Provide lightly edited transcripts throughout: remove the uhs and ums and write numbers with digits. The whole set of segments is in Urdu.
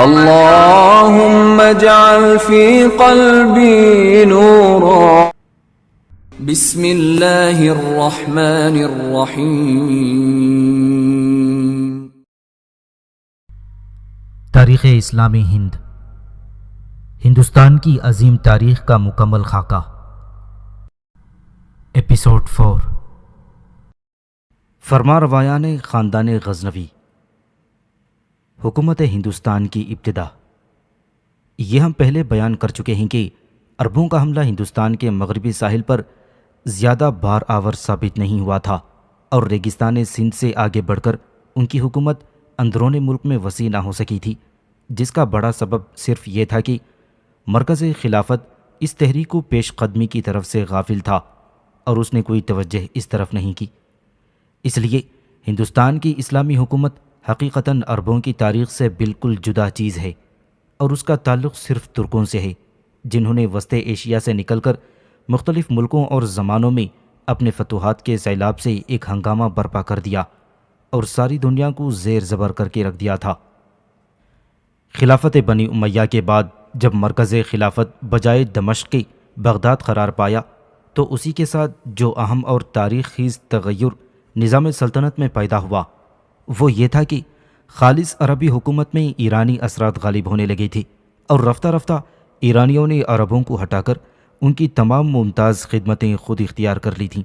اللهم اجعل في قلبي نورا. بسم اللہ الرحمن الرحیم. تاریخ اسلامی ہند، ہندوستان کی عظیم تاریخ کا مکمل خاکہ. ایپیسوڈ 4. فرما روایان خاندان غزنوی. حکومت ہندوستان کی ابتدا. یہ ہم پہلے بیان کر چکے ہیں کہ عربوں کا حملہ ہندوستان کے مغربی ساحل پر زیادہ بار آور ثابت نہیں ہوا تھا اور ریگستان سندھ سے آگے بڑھ کر ان کی حکومت اندرون ملک میں وسیع نہ ہو سکی تھی، جس کا بڑا سبب صرف یہ تھا کہ مرکز خلافت اس تحریک کو پیش قدمی کی طرف سے غافل تھا اور اس نے کوئی توجہ اس طرف نہیں کی. اس لیے ہندوستان کی اسلامی حکومت حقیقتاً عربوں کی تاریخ سے بالکل جدا چیز ہے اور اس کا تعلق صرف ترکوں سے ہے، جنہوں نے وسط ایشیا سے نکل کر مختلف ملکوں اور زمانوں میں اپنے فتوحات کے سیلاب سے ایک ہنگامہ برپا کر دیا اور ساری دنیا کو زیر زبر کر کے رکھ دیا تھا. خلافت بنی امیہ کے بعد جب مرکز خلافت بجائے دمشق کے بغداد قرار پایا تو اسی کے ساتھ جو اہم اور تاریخ خیز تغیر نظام سلطنت میں پیدا ہوا وہ یہ تھا کہ خالص عربی حکومت میں ایرانی اثرات غالب ہونے لگے تھے اور رفتہ رفتہ ایرانیوں نے عربوں کو ہٹا کر ان کی تمام ممتاز خدمتیں خود اختیار کر لی تھیں،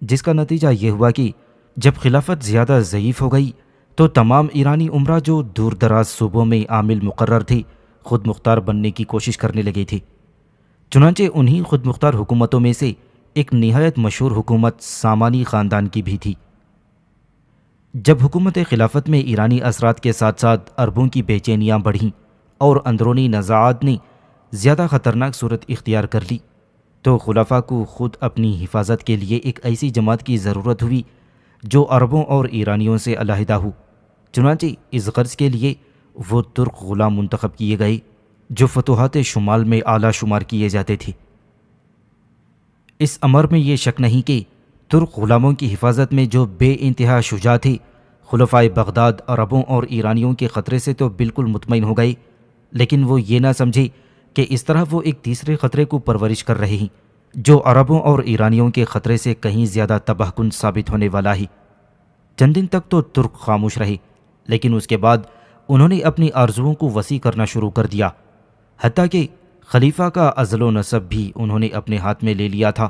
جس کا نتیجہ یہ ہوا کہ جب خلافت زیادہ ضعیف ہو گئی تو تمام ایرانی امراء جو دور دراز صوبوں میں عامل مقرر تھے خود مختار بننے کی کوشش کرنے لگے تھے. چنانچہ انہی خود مختار حکومتوں میں سے ایک نہایت مشہور حکومت سامانی خاندان کی بھی تھی. جب حکومت خلافت میں ایرانی اثرات کے ساتھ ساتھ عربوں کی بے چینیاں بڑھیں اور اندرونی نزاعات نے زیادہ خطرناک صورت اختیار کر لی تو خلفاء کو خود اپنی حفاظت کے لیے ایک ایسی جماعت کی ضرورت ہوئی جو عربوں اور ایرانیوں سے علیحدہ ہو. چنانچہ اس غرض کے لیے وہ ترک غلام منتخب کیے گئے جو فتوحات شمال میں اعلیٰ شمار کیے جاتے تھے. اس امر میں یہ شک نہیں کہ ترک غلاموں کی حفاظت میں جو بے انتہا شجاع تھے خلفائے بغداد عربوں اور ایرانیوں کے خطرے سے تو بالکل مطمئن ہو گئے، لیکن وہ یہ نہ سمجھے کہ اس طرح وہ ایک تیسرے خطرے کو پرورش کر رہے ہیں جو عربوں اور ایرانیوں کے خطرے سے کہیں زیادہ تباہ کن ثابت ہونے والا ہے. چند دن تک تو ترک خاموش رہے، لیکن اس کے بعد انہوں نے اپنی آرزوؤں کو وسیع کرنا شروع کر دیا، حتیٰ کہ خلیفہ کا ازل و نسب بھی انہوں نے اپنے ہاتھ میں لے لیا تھا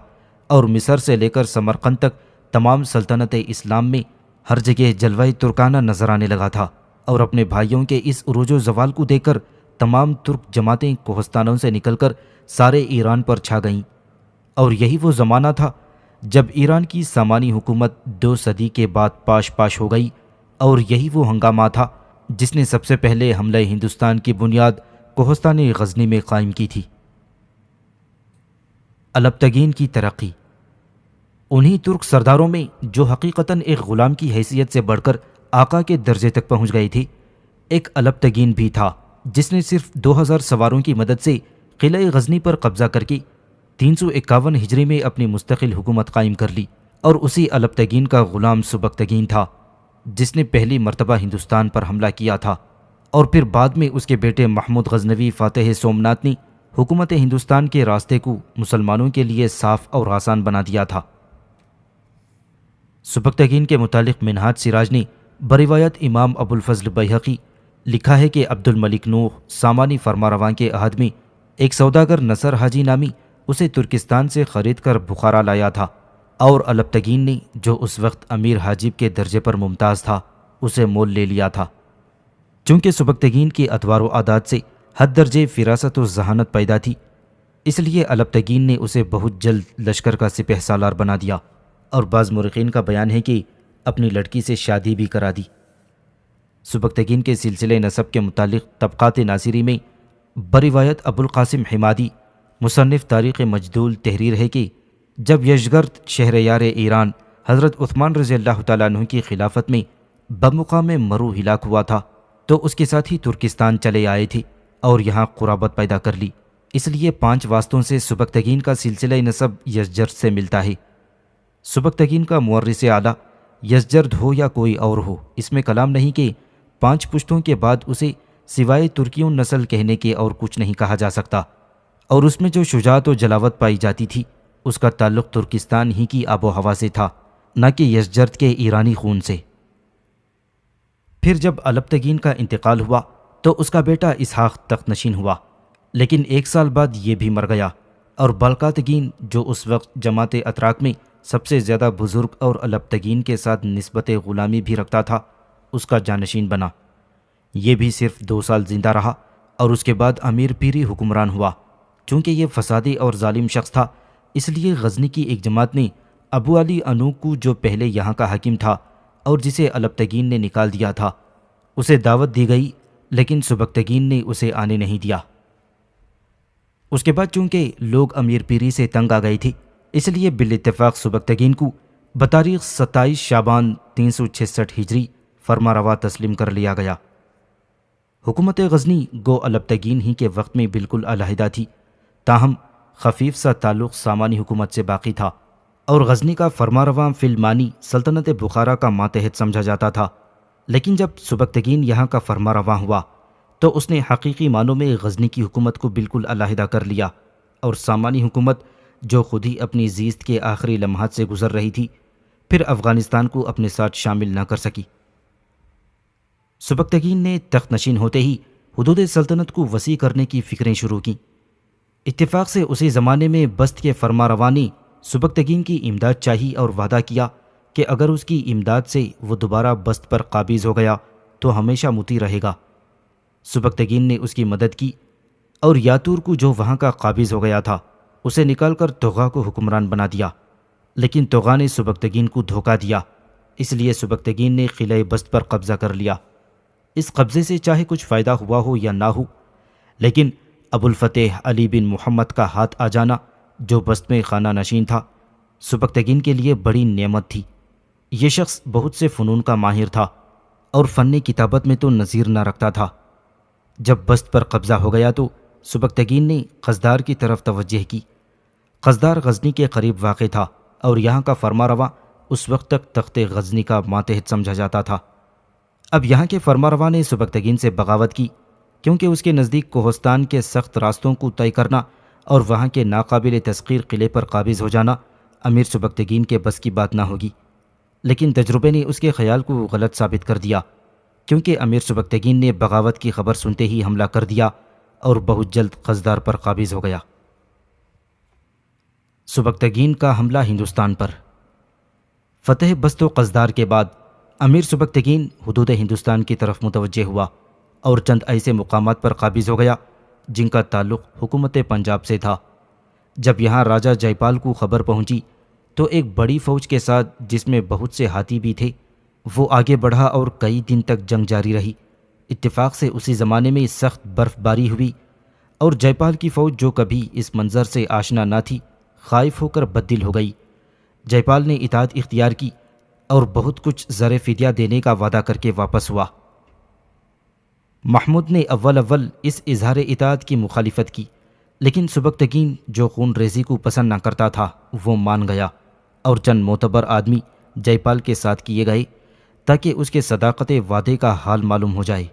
اور مصر سے لے کر سمرقند تک تمام سلطنت اسلام میں ہر جگہ جلوہ ترکانہ نظر آنے لگا تھا. اور اپنے بھائیوں کے اس عروج و زوال کو دیکھ کر تمام ترک جماعتیں کوہستانوں سے نکل کر سارے ایران پر چھا گئیں. اور یہی وہ زمانہ تھا جب ایران کی سامانی حکومت 2 صدی کے بعد پاش پاش ہو گئی، اور یہی وہ ہنگامہ تھا جس نے سب سے پہلے حملہ ہندوستان کی بنیاد کوہستان غزنی میں قائم کی تھی. الپتگین کی ترقی. انہی ترک سرداروں میں جو حقیقتاً ایک غلام کی حیثیت سے بڑھ کر آقا کے درجے تک پہنچ گئے تھے، ایک الپتگین بھی تھا جس نے صرف 2000 سواروں کی مدد سے قلعہ غزنی پر قبضہ کر کے 351 ہجری میں اپنی مستقل حکومت قائم کر لی. اور اسی الپتگین کا غلام سبکتگین تھا جس نے پہلی مرتبہ ہندوستان پر حملہ کیا تھا، اور پھر بعد میں اس کے بیٹے محمود غزنوی فاتح سومنات نے حکومت ہندوستان کے راستے کو مسلمانوں کے لیے صاف اور آسان بنا دیا تھا. سبکتگین کے متعلق منہاج سراج نے بروایت امام ابو الفضل بیہقی لکھا ہے کہ عبد الملک نوح سامانی فرمانرواں کے عہد میں ایک سوداگر نصر حاجی نامی اسے ترکستان سے خرید کر بخارا لایا تھا، اور الپتگین نے جو اس وقت امیر حاجب کے درجے پر ممتاز تھا اسے مول لے لیا تھا. چونکہ سبکتگین کی اطوار و عادات سے حد درجے فراست و ذہانت پیدا تھی، اس لیے الپتگین نے اسے بہت جلد لشکر کا سپہ سالار بنا دیا، اور بعض مورخین کا بیان ہے کہ اپنی لڑکی سے شادی بھی کرا دی. سبکتگین کے سلسلے نسب کے متعلق طبقات ناصری میں بروایت ابو القاسم حمادی مصنف تاریخ مجدول تحریر ہے کہ جب یزگرد شہریار ایران حضرت عثمان رضی اللہ تعالیٰ عنہ کی خلافت میں بمقام مرو ہلاک ہوا تھا تو اس کے ساتھ ہی ترکستان چلے آئے تھے اور یہاں قرابت پیدا کر لی. اس لیے 5 واسطوں سے سبکتگین کا سلسلہ نسب یزجرد سے ملتا ہے. سبکتگین کا مورث اعلیٰ یزجرد ہو یا کوئی اور ہو، اس میں کلام نہیں کہ 5 پشتوں کے بعد اسے سوائے ترکیوں نسل کہنے کے اور کچھ نہیں کہا جا سکتا، اور اس میں جو شجاعت و جلاوت پائی جاتی تھی اس کا تعلق ترکستان ہی کی آب و ہوا سے تھا، نہ کہ یزجرد کے ایرانی خون سے۔ پھر جب الپتگین کا انتقال ہوا تو اس کا بیٹا اسحاق تخت نشین ہوا، لیکن 1 سال بعد یہ بھی مر گیا، اور بلقاتگین جو اس وقت جماعت اتراک میں سب سے زیادہ بزرگ اور الپتگین کے ساتھ نسبت غلامی بھی رکھتا تھا، اس کا جانشین بنا۔ یہ بھی صرف 2 سال زندہ رہا اور اس کے بعد امیر پیری حکمران ہوا۔ چونکہ یہ فسادی اور ظالم شخص تھا، اس لیے غزنی کی ایک جماعت نے ابو علی انوکو جو پہلے یہاں کا حاکم تھا اور جسے الپتگین نے نکال دیا تھا، اسے دعوت دی گئی، لیکن سبکتگین نے اسے آنے نہیں دیا۔ اس کے بعد چونکہ لوگ امیر پیری سے تنگ آ گئے تھے، اس لیے بالاتفاق سبکتگین کو بتاریخ 27 شعبان 366 ہجری فرما روا تسلیم کر لیا گیا۔ حکومت غزنی گو الپتگین ہی کے وقت میں بالکل علیحدہ تھی، تاہم خفیف سا تعلق سامانی حکومت سے باقی تھا، اور غزنی کا فرما رواں فی المانی سلطنت بخارا کا ماتحت سمجھا جاتا تھا۔ لیکن جب سبکتگین یہاں کا فرما رواں ہوا تو اس نے حقیقی معنوں میں غزنی کی حکومت کو بالکل علیحدہ کر لیا، اور سامانی حکومت جو خود ہی اپنی زیست کے آخری لمحات سے گزر رہی تھی، پھر افغانستان کو اپنے ساتھ شامل نہ کر سکی۔ سبکتگین نے تخت نشین ہوتے ہی حدود سلطنت کو وسیع کرنے کی فکریں شروع کیں۔ اتفاق سے اسی زمانے میں بست کے فرما رواں نے سبکتگین کی امداد چاہی اور وعدہ کیا کہ اگر اس کی امداد سے وہ دوبارہ بست پر قابض ہو گیا تو ہمیشہ مطیع رہے گا۔ سبکتگین نے اس کی مدد کی، اور یاتور کو جو وہاں کا قابض ہو گیا تھا اسے نکال کر توغا کو حکمران بنا دیا، لیکن توغا نے سبکتگین کو دھوکہ دیا، اس لیے سبکتگین نے قلعہ بست پر قبضہ کر لیا۔ اس قبضے سے چاہے کچھ فائدہ ہوا ہو یا نہ ہو، لیکن ابو الفتح علی بن محمد کا ہاتھ آ جانا جو بست میں خانہ نشین تھا، سبکتگین کے لیے بڑی نعمت تھی۔ یہ شخص بہت سے فنون کا ماہر تھا اور فن کتابت میں تو نظیر نہ رکھتا تھا۔ جب بست پر قبضہ ہو گیا تو سبکتگین نے قصدار کی طرف توجہ کی۔ قصدار غزنی کے قریب واقع تھا اور یہاں کا فرما رواں اس وقت تک تخت غزنی کا ماتحت سمجھا جاتا تھا۔ اب یہاں کے فرما رواں نے سبکتگین سے بغاوت کی، کیونکہ اس کے نزدیک کوہستان کے سخت راستوں کو طے کرنا اور وہاں کے ناقابل تسخیر قلعے پر قابض ہو جانا امیر سبکتگین کے بس کی بات نہ ہوگی۔ لیکن تجربے نے اس کے خیال کو غلط ثابت کر دیا، کیونکہ امیر سبکتگین نے بغاوت کی خبر سنتے ہی حملہ کر دیا اور بہت جلد قصدار پر قابض ہو گیا۔ سبکتگین کا حملہ ہندوستان پر۔ فتح بست و قصدار کے بعد امیر سبکتگین حدود ہندوستان کی طرف متوجہ ہوا اور چند ایسے مقامات پر قابض ہو گیا جن کا تعلق حکومت پنجاب سے تھا۔ جب یہاں راجہ جے پال کو خبر پہنچی تو ایک بڑی فوج کے ساتھ، جس میں بہت سے ہاتھی بھی تھے، وہ آگے بڑھا اور کئی دن تک جنگ جاری رہی۔ اتفاق سے اسی زمانے میں سخت برف باری ہوئی اور جے پال کی فوج جو کبھی اس منظر سے آشنا نہ تھی، خائف ہو کر بددل ہو گئی۔ جے پال نے اطاعت اختیار کی اور بہت کچھ زر فدیہ دینے کا وعدہ کر کے واپس ہوا۔ محمود نے اول اس اظہار اطاعت کی مخالفت کی، لیکن سبکتگین جو خون ریزی کو پسند نہ کرتا تھا وہ مان گیا، اور چند معتبر آدمی جے پال کے ساتھ کیے گئے تاکہ اس کے صداقت وعدے کا حال معلوم ہو جائے۔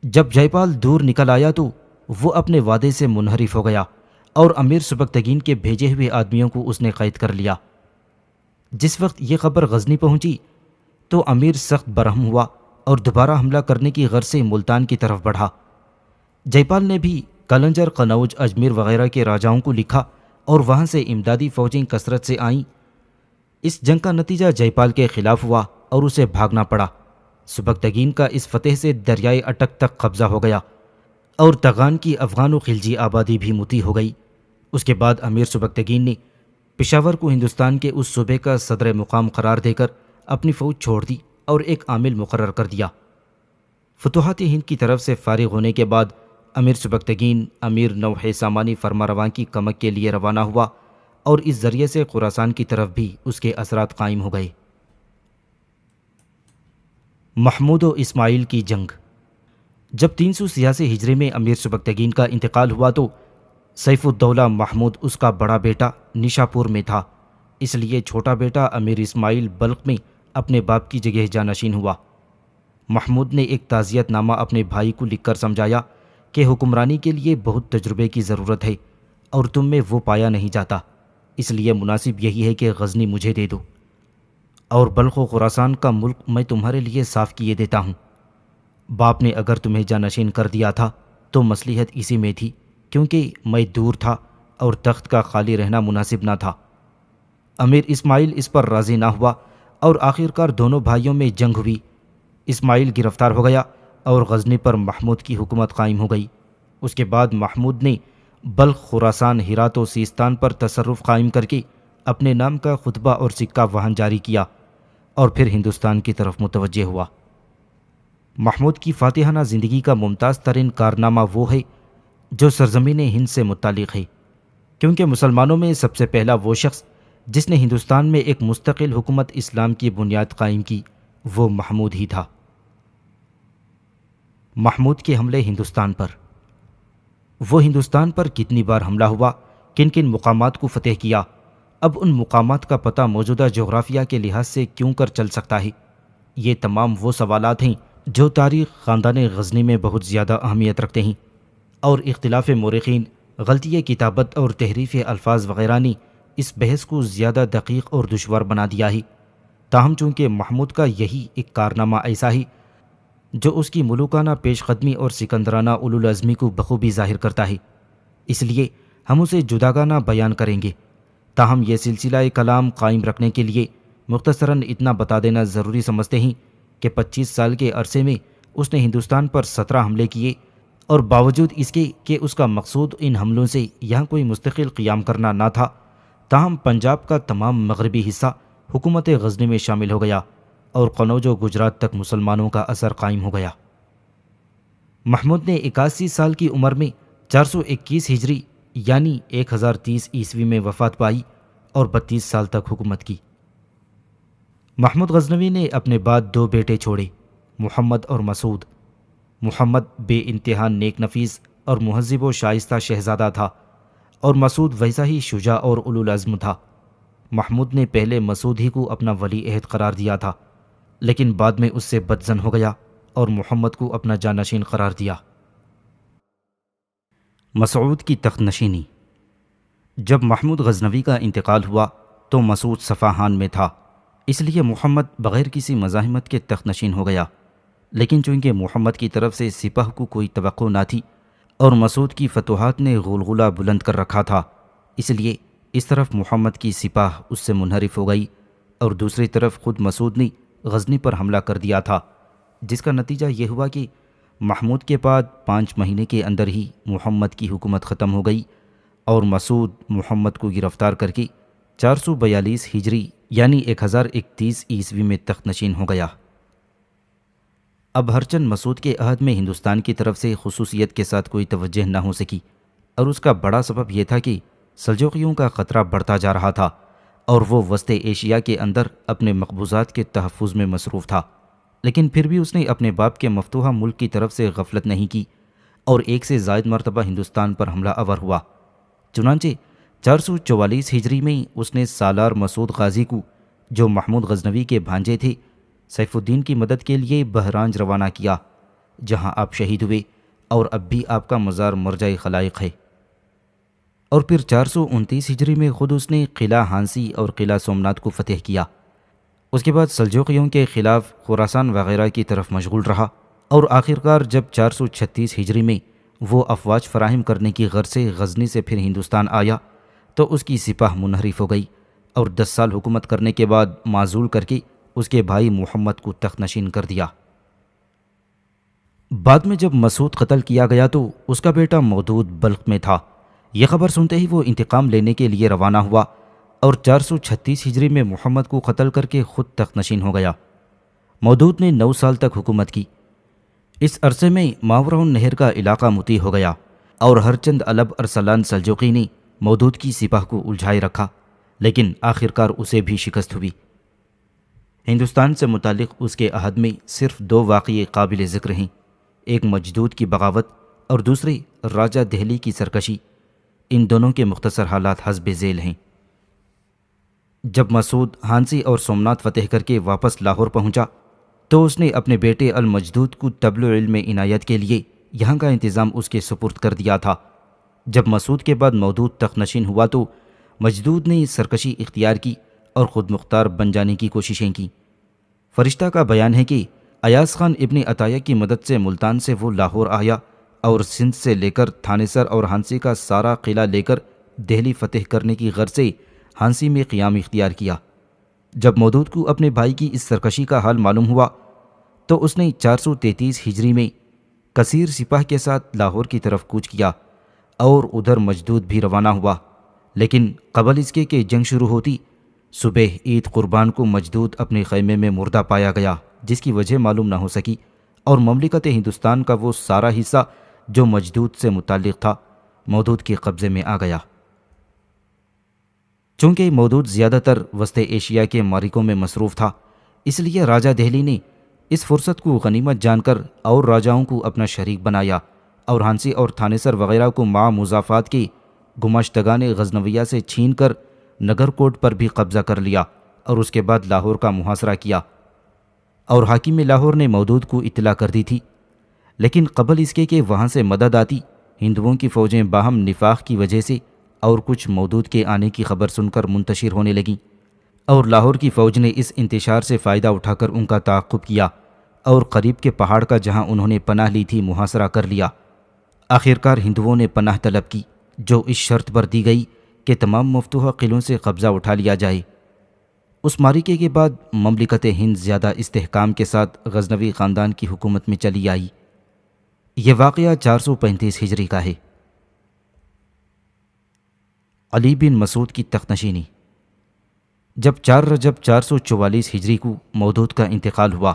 جب جے پال دور نکل آیا تو وہ اپنے وعدے سے منحرف ہو گیا اور امیر سبکتگین کے بھیجے ہوئے آدمیوں کو اس نے قید کر لیا۔ جس وقت یہ خبر غزنی پہنچی تو امیر سخت برہم ہوا اور دوبارہ حملہ کرنے کی غرض سے ملتان کی طرف بڑھا۔ جے پال نے بھی قلنجر، قنوج، اجمیر وغیرہ کے راجاؤں کو لکھا اور وہاں سے امدادی فوجیں کثرت سے آئیں۔ اس جنگ کا نتیجہ جے پال کے خلاف ہوا اور اسے بھاگنا پڑا۔ سبکتگین کا اس فتح سے دریائے اٹک تک قبضہ ہو گیا اور تغان کی افغان و خلجی آبادی بھی مطیع ہو گئی۔ اس کے بعد امیر سبکتگین نے پشاور کو ہندوستان کے اس صوبے کا صدر مقام قرار دے کر اپنی فوج چھوڑ دی اور ایک عامل مقرر کر دیا۔ فتوحات ہند کی طرف سے فارغ ہونے کے بعد امیر سبکتگین امیر نوح سامانی فرما رواں کی کمک کے لیے روانہ ہوا اور اس ذریعے سے خراسان کی طرف بھی اس کے اثرات قائم ہو گئے۔ محمود و اسماعیل کی جنگ۔ جب 386 ہجری میں امیر سبکتگین کا انتقال ہوا تو سیف الدولہ محمود اس کا بڑا بیٹا نشاپور میں تھا، اس لیے چھوٹا بیٹا امیر اسماعیل بلخ میں اپنے باپ کی جگہ جانشین ہوا۔ محمود نے ایک تعزیت نامہ اپنے بھائی کو لکھ کر سمجھایا کہ حکمرانی کے لیے بہت تجربے کی ضرورت ہے اور تم میں وہ پایا نہیں جاتا، اس لیے مناسب یہی ہے کہ غزنی مجھے دے دو اور بلخ و خراسان کا ملک میں تمہارے لیے صاف کیے دیتا ہوں۔ باپ نے اگر تمہیں جانشین کر دیا تھا تو مصلحت اسی میں تھی، کیونکہ میں دور تھا اور تخت کا خالی رہنا مناسب نہ تھا۔ امیر اسماعیل اس پر راضی نہ ہوا اور آخرکار دونوں بھائیوں میں جنگ ہوئی۔ اسماعیل گرفتار ہو گیا اور غزنی پر محمود کی حکومت قائم ہو گئی۔ اس کے بعد محمود نے بلخ، خراسان، ہرات و سیستان پر تصرف قائم کر کے اپنے نام کا خطبہ اور سکہ وہاں جاری کیا اور پھر ہندوستان کی طرف متوجہ ہوا۔ محمود کی فاتحانہ زندگی کا ممتاز ترین کارنامہ وہ ہے جو سرزمین ہند سے متعلق ہے، کیونکہ مسلمانوں میں سب سے پہلا وہ شخص جس نے ہندوستان میں ایک مستقل حکومت اسلام کی بنیاد قائم کی وہ محمود ہی تھا۔ محمود کے حملے ہندوستان پر۔ وہ ہندوستان پر کتنی بار حملہ ہوا، کن کن مقامات کو فتح کیا، اب ان مقامات کا پتہ موجودہ جغرافیہ کے لحاظ سے کیوں کر چل سکتا ہے؟ یہ تمام وہ سوالات ہیں جو تاریخ خاندان غزنی میں بہت زیادہ اہمیت رکھتے ہیں، اور اختلاف مورخین، غلطی کتابت اور تحریف الفاظ وغیرہ نے اس بحث کو زیادہ دقیق اور دشوار بنا دیا ہے۔ تاہم چونکہ محمود کا یہی ایک کارنامہ ایسا ہے جو اس کی ملوکانہ پیش قدمی اور سکندرانہ اولوالعزمی کو بخوبی ظاہر کرتا ہے، اس لیے ہم اسے جداگانہ بیان کریں گے۔ تاہم یہ سلسلہ کلام قائم رکھنے کے لیے مختصراً اتنا بتا دینا ضروری سمجھتے ہیں کہ 25 سال کے عرصے میں اس نے ہندوستان پر 17 حملے کیے، اور باوجود اس کے کہ اس کا مقصود ان حملوں سے یہاں کوئی مستقل قیام کرنا نہ تھا، تاہم پنجاب کا تمام مغربی حصہ حکومت غزنی میں شامل ہو گیا اور قنوج و گجرات تک مسلمانوں کا اثر قائم ہو گیا۔ محمود نے 81 سال کی عمر میں 421 ہجری یعنی 1030 عیسوی میں وفات پائی اور 32 سال تک حکومت کی۔ محمود غزنوی نے اپنے بعد 2 بیٹے چھوڑے، محمد اور مسعود۔ محمد بے انتہا نیک نفیس اور مہذب و شائستہ شہزادہ تھا، اور مسعود ویسا ہی شجاع اور اولوالعزم تھا۔ محمود نے پہلے مسعود ہی کو اپنا ولی عہد قرار دیا تھا، لیکن بعد میں اس سے بدظن ہو گیا اور محمد کو اپنا جانشین قرار دیا۔ مسعود کی تخت نشینی۔ جب محمود غزنوی کا انتقال ہوا تو مسعود صفاہان میں تھا، اس لیے محمد بغیر کسی مزاحمت کے تخت نشین ہو گیا۔ لیکن چونکہ محمد کی طرف سے سپاہ کو کوئی توقع نہ تھی اور مسعود کی فتوحات نے غلغلہ بلند کر رکھا تھا، اس لیے اس طرف محمد کی سپاہ اس سے منحرف ہو گئی اور دوسری طرف خود مسعود نے غزنی پر حملہ کر دیا تھا، جس کا نتیجہ یہ ہوا کہ محمود کے بعد 5 مہینے کے اندر ہی محمد کی حکومت ختم ہو گئی اور مسعود محمد کو گرفتار کر کے 442 ہجری یعنی 1031 عیسوی میں تخت نشین ہو گیا۔ اب ہرچند مسعود کے عہد میں ہندوستان کی طرف سے خصوصیت کے ساتھ کوئی توجہ نہ ہو سکی، اور اس کا بڑا سبب یہ تھا کہ سلجوقیوں کا خطرہ بڑھتا جا رہا تھا اور وہ وسط ایشیا کے اندر اپنے مقبوضات کے تحفظ میں مصروف تھا، لیکن پھر بھی اس نے اپنے باپ کے مفتوحہ ملک کی طرف سے غفلت نہیں کی اور 1 سے زائد مرتبہ ہندوستان پر حملہ آور ہوا۔ چنانچہ 444 ہجری میں اس نے سالار مسعود غازی کو، جو محمود غزنوی کے بھانجے تھے، سیف الدین کی مدد کے لیے بہرانج روانہ کیا، جہاں آپ شہید ہوئے اور اب بھی آپ کا مزار مرجع خلائق ہے۔ اور پھر 429 ہجری میں خود اس نے قلعہ ہانسی اور قلعہ سومنات کو فتح کیا۔ اس کے بعد سلجوقیوں کے خلاف خراسان وغیرہ کی طرف مشغول رہا، اور آخرکار جب 436 ہجری میں وہ افواج فراہم کرنے کی غرض سے غزنی سے پھر ہندوستان آیا تو اس کی سپاہ منحرف ہو گئی اور 10 سال حکومت کرنے کے بعد معزول کر کے اس کے بھائی محمد کو تخت نشین کر دیا۔ بعد میں جب مسعود قتل کیا گیا تو اس کا بیٹا مودود بلخ میں تھا۔ یہ خبر سنتے ہی وہ انتقام لینے کے لیے روانہ ہوا اور 436 ہجری میں محمد کو قتل کر کے خود تخت نشین ہو گیا۔ مودود نے 9 سال تک حکومت کی۔ اس عرصے میں ماوراء النہر کا علاقہ مطیع ہو گیا اور ہر چند علب ارسلان سلجوقی نے مودود کی سپاہ کو الجھائے رکھا، لیکن آخرکار اسے بھی شکست ہوئی۔ ہندوستان سے متعلق اس کے عہد میں صرف 2 واقعے قابل ذکر ہیں، ایک مجدود کی بغاوت اور دوسرے راجہ دہلی کی سرکشی۔ ان دونوں کے مختصر حالات حسب ذیل ہیں۔ جب مسعود ہانسی اور سومنات فتح کر کے واپس لاہور پہنچا تو اس نے اپنے بیٹے المجدود کو طبل علم عنایت کے لیے یہاں کا انتظام اس کے سپرد کر دیا تھا۔ جب مسعود کے بعد مودود تخت نشین ہوا تو مجدود نے سرکشی اختیار کی اور خود مختار بن جانے کی کوششیں کی۔ فرشتہ کا بیان ہے کہ ایاز خان ابن عطیہ کی مدد سے ملتان سے وہ لاہور آیا اور سندھ سے لے کر تھانے سر اور ہانسی کا سارا قلعہ لے کر دہلی فتح کرنے کی غرض سے ہانسی میں قیام اختیار کیا۔ جب مودود کو اپنے بھائی کی اس سرکشی کا حال معلوم ہوا تو اس نے 433 ہجری میں کثیر سپاہ کے ساتھ لاہور کی طرف کوچ کیا اور ادھر مجدود بھی روانہ ہوا، لیکن قبل اس کے کہ جنگ شروع ہوتی صبح عید قربان کو مجدود اپنے خیمے میں مردہ پایا گیا، جس کی وجہ معلوم نہ ہو سکی اور مملکت ہندوستان کا وہ سارا حصہ جو مجدود سے متعلق تھا مودود کے قبضے میں آ گیا۔ چونکہ مودود زیادہ تر وسط ایشیا کے معرکوں میں مصروف تھا، اس لیے راجہ دہلی نے اس فرصت کو غنیمت جان کر اور راجاؤں کو اپنا شریک بنایا اور ہانسی اور تھانے سر وغیرہ کو مع مضافات کے گماشتگان غزنویہ سے چھین کر نگر کوٹ پر بھی قبضہ کر لیا اور اس کے بعد لاہور کا محاصرہ کیا۔ اور حاکم لاہور نے مودود کو اطلاع کر دی تھی، لیکن قبل اس کے کہ وہاں سے مدد آتی ہندوؤں کی فوجیں باہم نفاق کی وجہ سے اور کچھ مودود کے آنے کی خبر سن کر منتشر ہونے لگیں، اور لاہور کی فوج نے اس انتشار سے فائدہ اٹھا کر ان کا تعاقب کیا اور قریب کے پہاڑ کا جہاں انہوں نے پناہ لی تھی محاصرہ کر لیا۔ آخرکار ہندوؤں نے پناہ طلب کی، جو اس شرط پر دی گئی کہ تمام مفتوحہ قلعوں سے قبضہ اٹھا لیا جائے۔ اس معرکے کے بعد مملکت ہند زیادہ استحکام کے ساتھ غزنوی خاندان کی حکومت میں چلی آئی۔ یہ واقعہ 435 ہجری کا ہے۔ علی بن مسعود کی تخت نشینی۔ جب 4 رجب 444 ہجری کو مودود کا انتقال ہوا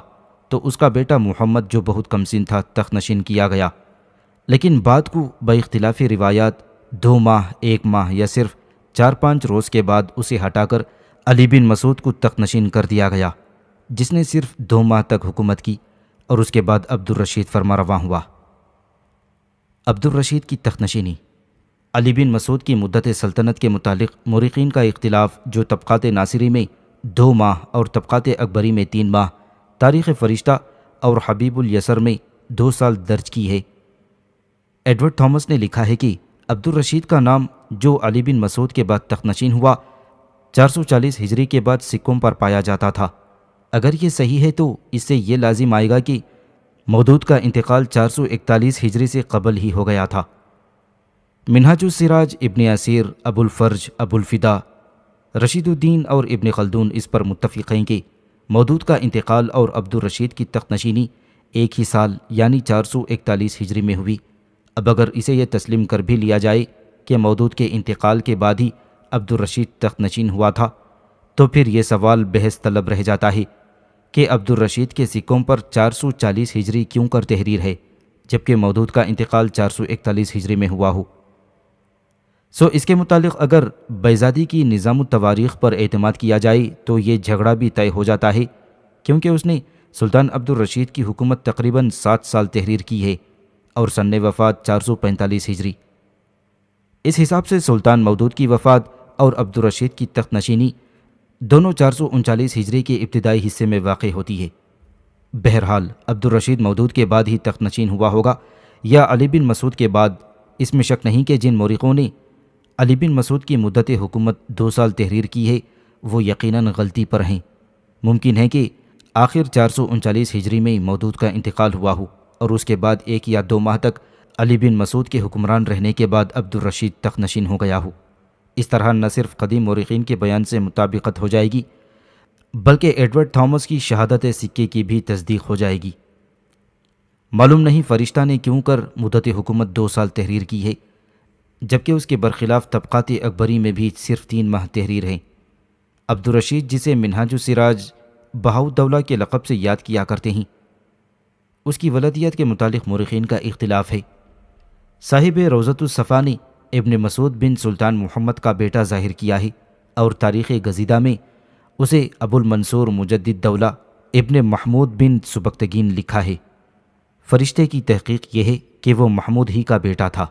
تو اس کا بیٹا محمد جو بہت کم سن تھا تخت نشین کیا گیا، لیکن بعد کو باختلاف روایات 2 ماہ 1 ماہ یا صرف 4-5 روز کے بعد اسے ہٹا کر علی بن مسعود کو تخت نشین کر دیا گیا، جس نے صرف 2 ماہ تک حکومت کی اور اس کے بعد عبدالرشید فرما رواں ہوا۔ عبدالرشید کی تخت نشینی۔ علی بن مسعود کی مدت سلطنت کے متعلق مورخین کا اختلاف جو طبقات ناصری میں 2 ماہ اور طبقات اکبری میں 3 ماہ، تاریخ فرشتہ اور حبیب الیسر میں 2 سال درج کی ہے۔ ایڈورڈ تھامس نے لکھا ہے کہ عبدالرشید کا نام جو علی بن مسعود کے بعد تخت نشین ہوا 440 ہجری کے بعد سکوں پر پایا جاتا تھا۔ اگر یہ صحیح ہے تو اس سے یہ لازم آئے گا کہ مودود کا انتقال 441 ہجری سے قبل ہی ہو گیا تھا۔ منہاج السراج، ابن اسیر، ابو الفرج، ابو الفدا، رشید الدین اور ابن خلدون اس پر متفق ہیں کہ مودود کا انتقال اور عبدالرشید کی تخت نشینی ایک ہی سال یعنی 441 ہجری میں ہوئی۔ اب اگر اسے یہ تسلیم کر بھی لیا جائے کہ مودود کے انتقال کے بعد ہی عبدالرشید تخت نشین ہوا تھا، تو پھر یہ سوال بحث طلب رہ جاتا ہے کہ عبدالرشید کے سکوں پر 440 ہجری کیوں کر تحریر ہے جبکہ مودود کا انتقال 441 ہجری میں ہوا ہو۔ اس کے متعلق اگر بیزادی کی نظام التواریخ پر اعتماد کیا جائے تو یہ جھگڑا بھی طے ہو جاتا ہے، کیونکہ اس نے سلطان عبدالرشید کی حکومت تقریباً 7 سال تحریر کی ہے اور سن وفات 445 ہجری۔ اس حساب سے سلطان مودود کی وفات اور عبدالرشید کی تخت نشینی دونوں 439 ہجری کے ابتدائی حصے میں واقع ہوتی ہے۔ بہرحال عبدالرشید مودود کے بعد ہی تخت نشین ہوا ہوگا یا علی بن مسعود کے بعد، اس میں شک نہیں کہ جن مورخوں نے علی بن مسعود کی مدت حکومت 2 سال تحریر کی ہے وہ یقیناً غلطی پر ہیں۔ ممکن ہے کہ آخر 439 ہجری میں مودود کا انتقال ہوا ہو اور اس کے بعد 1 یا 2 ماہ تک علی بن مسعود کے حکمران رہنے کے بعد عبدالرشید تخت نشین ہو گیا ہو۔ اس طرح نہ صرف قدیم مورخین کے بیان سے مطابقت ہو جائے گی بلکہ ایڈورڈ تھامس کی شہادت سکے کی بھی تصدیق ہو جائے گی۔ معلوم نہیں فرشتہ نے کیوں کر مدت حکومت 2 سال تحریر کی ہے جبکہ اس کے برخلاف طبقات اکبری میں بھی صرف 3 ماہ تحریر ہے۔ عبدالرشید جسے منہاج السراج بہاؤالدولہ کے لقب سے یاد کیا کرتے ہیں، اس کی ولدیت کے متعلق مورخین کا اختلاف ہے۔ صاحب روضۃ الصفا نے ابن مسعود بن سلطان محمد کا بیٹا ظاہر کیا ہے اور تاریخ گزیدہ میں اسے ابو المنصور مجدد دولہ ابن محمود بن سبکتگین لکھا ہے۔ فرشتے کی تحقیق یہ ہے کہ وہ محمود ہی کا بیٹا تھا۔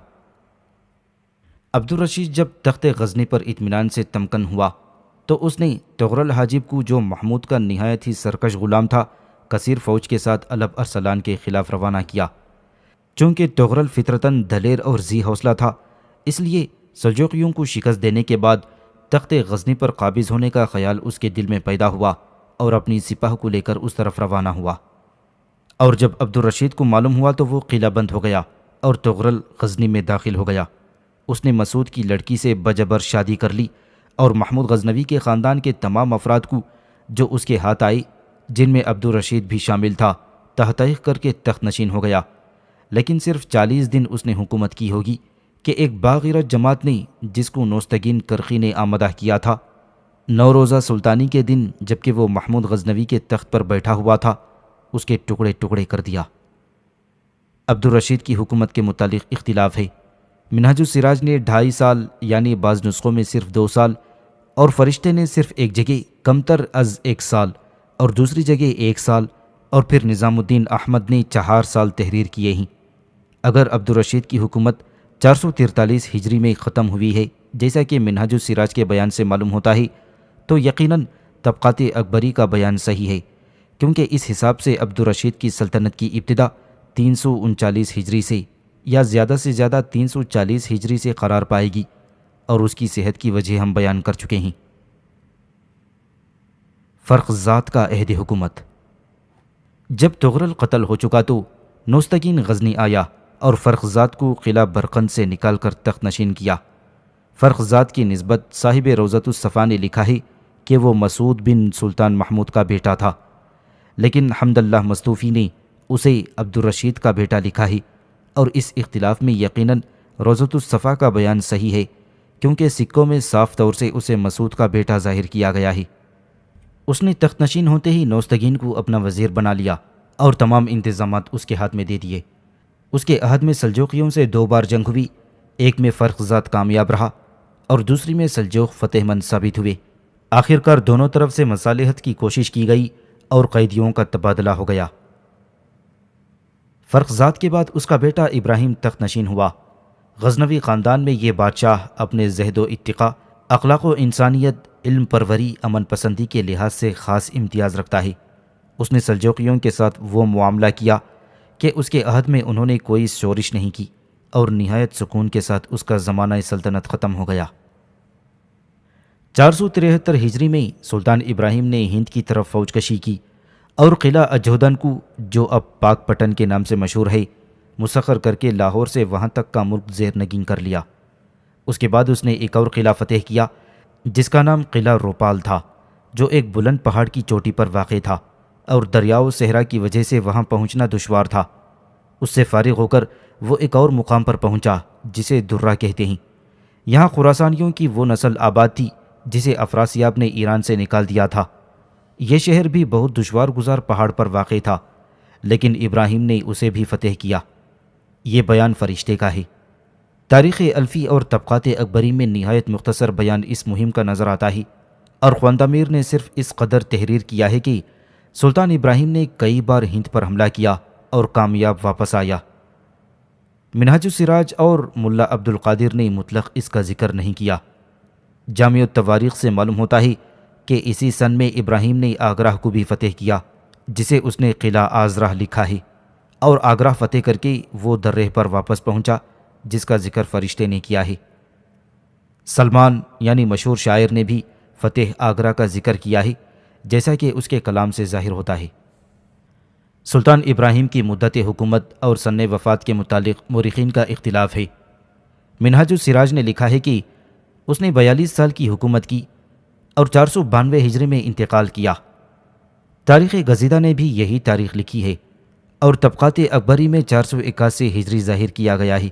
عبدالرشید جب تخت غزنی پر اطمینان سے تمکن ہوا تو اس نے تغرل حاجب کو جو محمود کا نہایت ہی سرکش غلام تھا کثیر فوج کے ساتھ علب ارسلان کے خلاف روانہ کیا۔ چونکہ تغرل فطرتاً دلیر اور ذی حوصلہ تھا، اس لیے سلجوقیوں کو شکست دینے کے بعد تخت غزنی پر قابض ہونے کا خیال اس کے دل میں پیدا ہوا اور اپنی سپاہ کو لے کر اس طرف روانہ ہوا۔ اور جب عبدالرشید کو معلوم ہوا تو وہ قلعہ بند ہو گیا اور تغرل غزنی میں داخل ہو گیا۔ اس نے مسعود کی لڑکی سے بجبر شادی کر لی اور محمود غزنوی کے خاندان کے تمام افراد کو جو اس کے ہاتھ آئے، جن میں عبدالرشید بھی شامل تھا، تحقیق کر کے تخت نشین ہو گیا۔ لیکن صرف 40 دن اس نے حکومت کی ہوگی کہ ایک باغیرت جماعت نے، جس کو نوستگین کرخی نے آمدہ کیا تھا، 9 روزہ سلطانی کے دن جبکہ وہ محمود غزنوی کے تخت پر بیٹھا ہوا تھا، اس کے ٹکڑے ٹکڑے کر دیا۔ عبدالرشید کی حکومت کے متعلق اختلاف ہے۔ منہاج السراج نے 2.5 سال یعنی بعض نسخوں میں صرف 2 سال اور فرشتے نے صرف ایک جگہ کمتر از 1 سال اور دوسری جگہ 1 سال اور پھر نظام الدین احمد نے 4 سال تحریر کیے ہیں۔ اگر عبدالرشید کی حکومت 443 ہجری میں ختم ہوئی ہے جیسا کہ منہاج السراج کے بیان سے معلوم ہوتا ہے، تو یقیناً طبقات اکبری کا بیان صحیح ہے، کیونکہ اس حساب سے عبدالرشید کی سلطنت کی ابتدا 339 ہجری سے یا زیادہ سے زیادہ 340 ہجری سے قرار پائے گی، اور اس کی صحت کی وجہ ہم بیان کر چکے ہیں۔ فرخزاد کا عہد حکومت۔ جب تغرل قتل ہو چکا تو نوستگین غزنی آیا اور فرخزاد کو قلعہ برقند سے نکال کر تخت نشین کیا۔ فرخزاد کی نسبت صاحب روضۃ الصفا نے لکھا ہے کہ وہ مسعود بن سلطان محمود کا بیٹا تھا، لیکن حمد اللہ مستوفی نے اسے عبدالرشید کا بیٹا لکھا ہے، اور اس اختلاف میں یقیناً روضۃ الصفا کا بیان صحیح ہے، کیونکہ سکوں میں صاف طور سے اسے مسعود کا بیٹا ظاہر کیا گیا ہے۔ اس نے تخت نشین ہوتے ہی نوستگین کو اپنا وزیر بنا لیا اور تمام انتظامات اس کے ہاتھ میں دے دیے۔ اس کے عہد میں سلجوقیوں سے 2 بار جنگ ہوئی، ایک میں فرخزاد کامیاب رہا اور دوسری میں سلجوق فتح مند ثابت ہوئے۔ آخرکار دونوں طرف سے مصالحت کی کوشش کی گئی اور قیدیوں کا تبادلہ ہو گیا۔ فرخزاد کے بعد اس کا بیٹا ابراہیم تخت نشین ہوا۔ غزنوی خاندان میں یہ بادشاہ اپنے زہد و اتقاء، اخلاق و انسانیت، علم پروری، امن پسندی کے لحاظ سے خاص امتیاز رکھتا ہے۔ اس نے سلجوقیوں کے ساتھ وہ معاملہ کیا کہ اس کے عہد میں انہوں نے کوئی شورش نہیں کی، اور نہایت سکون کے ساتھ اس کا زمانہ سلطنت ختم ہو گیا۔ 473 ہجری میں سلطان ابراہیم نے ہند کی طرف فوج کشی کی اور قلعہ اجودن کو، جو اب پاک پٹن کے نام سے مشہور ہے، مسخر کر کے لاہور سے وہاں تک کا ملک زیر نگین کر لیا۔ اس کے بعد اس نے ایک اور قلعہ فتح کیا جس کا نام قلعہ روپال تھا، جو ایک بلند پہاڑ کی چوٹی پر واقع تھا اور دریاؤ صحرا کی وجہ سے وہاں پہنچنا دشوار تھا۔ اس سے فارغ ہو کر وہ ایک اور مقام پر پہنچا جسے درہ کہتے ہیں۔ یہاں خراسانیوں کی وہ نسل آباد تھی جسے افراسیاب نے ایران سے نکال دیا تھا۔ یہ شہر بھی بہت دشوار گزار پہاڑ پر واقع تھا، لیکن ابراہیم نے اسے بھی فتح کیا۔ یہ بیان فرشتے کا ہے۔ تاریخ الفی اور طبقات اکبری میں نہایت مختصر بیان اس مہم کا نظر آتا ہے، اور خواندہ میر نے صرف اس قدر تحریر کیا ہے کہ سلطان ابراہیم نے کئی بار ہند پر حملہ کیا اور کامیاب واپس آیا۔ منہاج السراج اور ملا عبد القادر نے مطلق اس کا ذکر نہیں کیا۔ جامع التواریخ سے معلوم ہوتا ہے کہ اسی سن میں ابراہیم نے آگرہ کو بھی فتح کیا، جسے اس نے قلعہ آزرہ لکھا ہے، اور آگرہ فتح کر کے وہ درہ پر واپس پہنچا جس کا ذکر فرشتے نے کیا ہے۔ سلمان یعنی مشہور شاعر نے بھی فتح آگرہ کا ذکر کیا ہے، جیسا کہ اس کے کلام سے ظاہر ہوتا ہے۔ سلطان ابراہیم کی مدت حکومت اور سن وفات کے متعلق مورخین کا اختلاف ہے۔ منہاج السراج نے لکھا ہے کہ اس نے 42 سال کی حکومت کی اور 492 ہجری میں انتقال کیا۔ تاریخ گزیدہ نے بھی یہی تاریخ لکھی ہے، اور طبقات اکبری میں 481 ہجری ظاہر کیا گیا ہے۔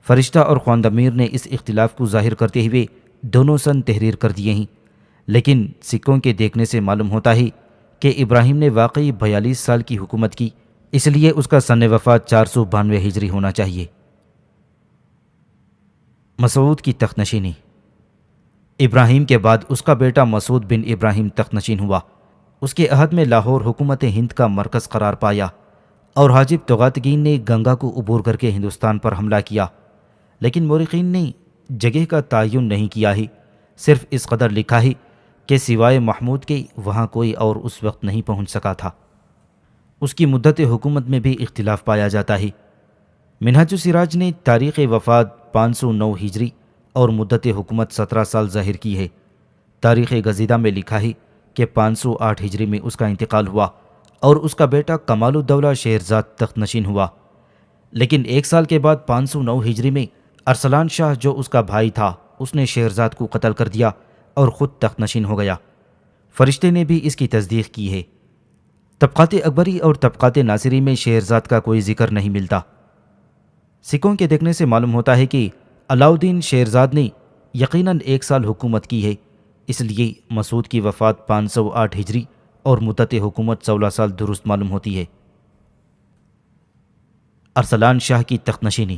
فرشتہ اور خواندہ میر نے اس اختلاف کو ظاہر کرتے ہوئے دونوں سن تحریر کر دیے ہیں، لیکن سکوں کے دیکھنے سے معلوم ہوتا ہے کہ ابراہیم نے واقعی 42 سال کی حکومت کی، اس لیے اس کا سن وفات 492 ہجری ہونا چاہیے۔ مسعود کی تخت نشینی۔ ابراہیم کے بعد اس کا بیٹا مسعود بن ابراہیم تخت نشین ہوا۔ اس کے عہد میں لاہور حکومت ہند کا مرکز قرار پایا، اور حاجب طغاتگین نے گنگا کو عبور کر کے ہندوستان پر حملہ کیا، لیکن مورخین نے جگہ کا تعین نہیں کیا ہے، صرف اس قدر لکھا ہے کہ سوائے محمود کے وہاں کوئی اور اس وقت نہیں پہنچ سکا تھا۔ اس کی مدت حکومت میں بھی اختلاف پایا جاتا ہے۔ منہاج السراج نے تاریخ وفات 509 ہجری اور مدت حکومت 17 سال ظاہر کی ہے۔ تاریخ گزیدہ میں لکھا ہے کہ 508 ہجری میں اس کا انتقال ہوا اور اس کا بیٹا کمال الدولہ شہرزاد تخت نشین ہوا، لیکن 1 سال کے بعد 509 ہجری میں ارسلان شاہ جو اس کا بھائی تھا اس نے شہرزاد کو قتل کر دیا اور خود تخت نشین ہو گیا۔ فرشتے نے بھی اس کی تصدیق کی ہے۔ طبقات اکبری اور طبقات ناصری میں شہرزاد کا کوئی ذکر نہیں ملتا۔ سکوں کے دیکھنے سے معلوم ہوتا ہے کہ علاؤدین شہرزاد نے یقیناً 1 سال حکومت کی ہے، اس لیے مسعود کی وفات 508 ہجری اور مدت حکومت 16 سال درست معلوم ہوتی ہے۔ ارسلان شاہ کی تخت نشینی۔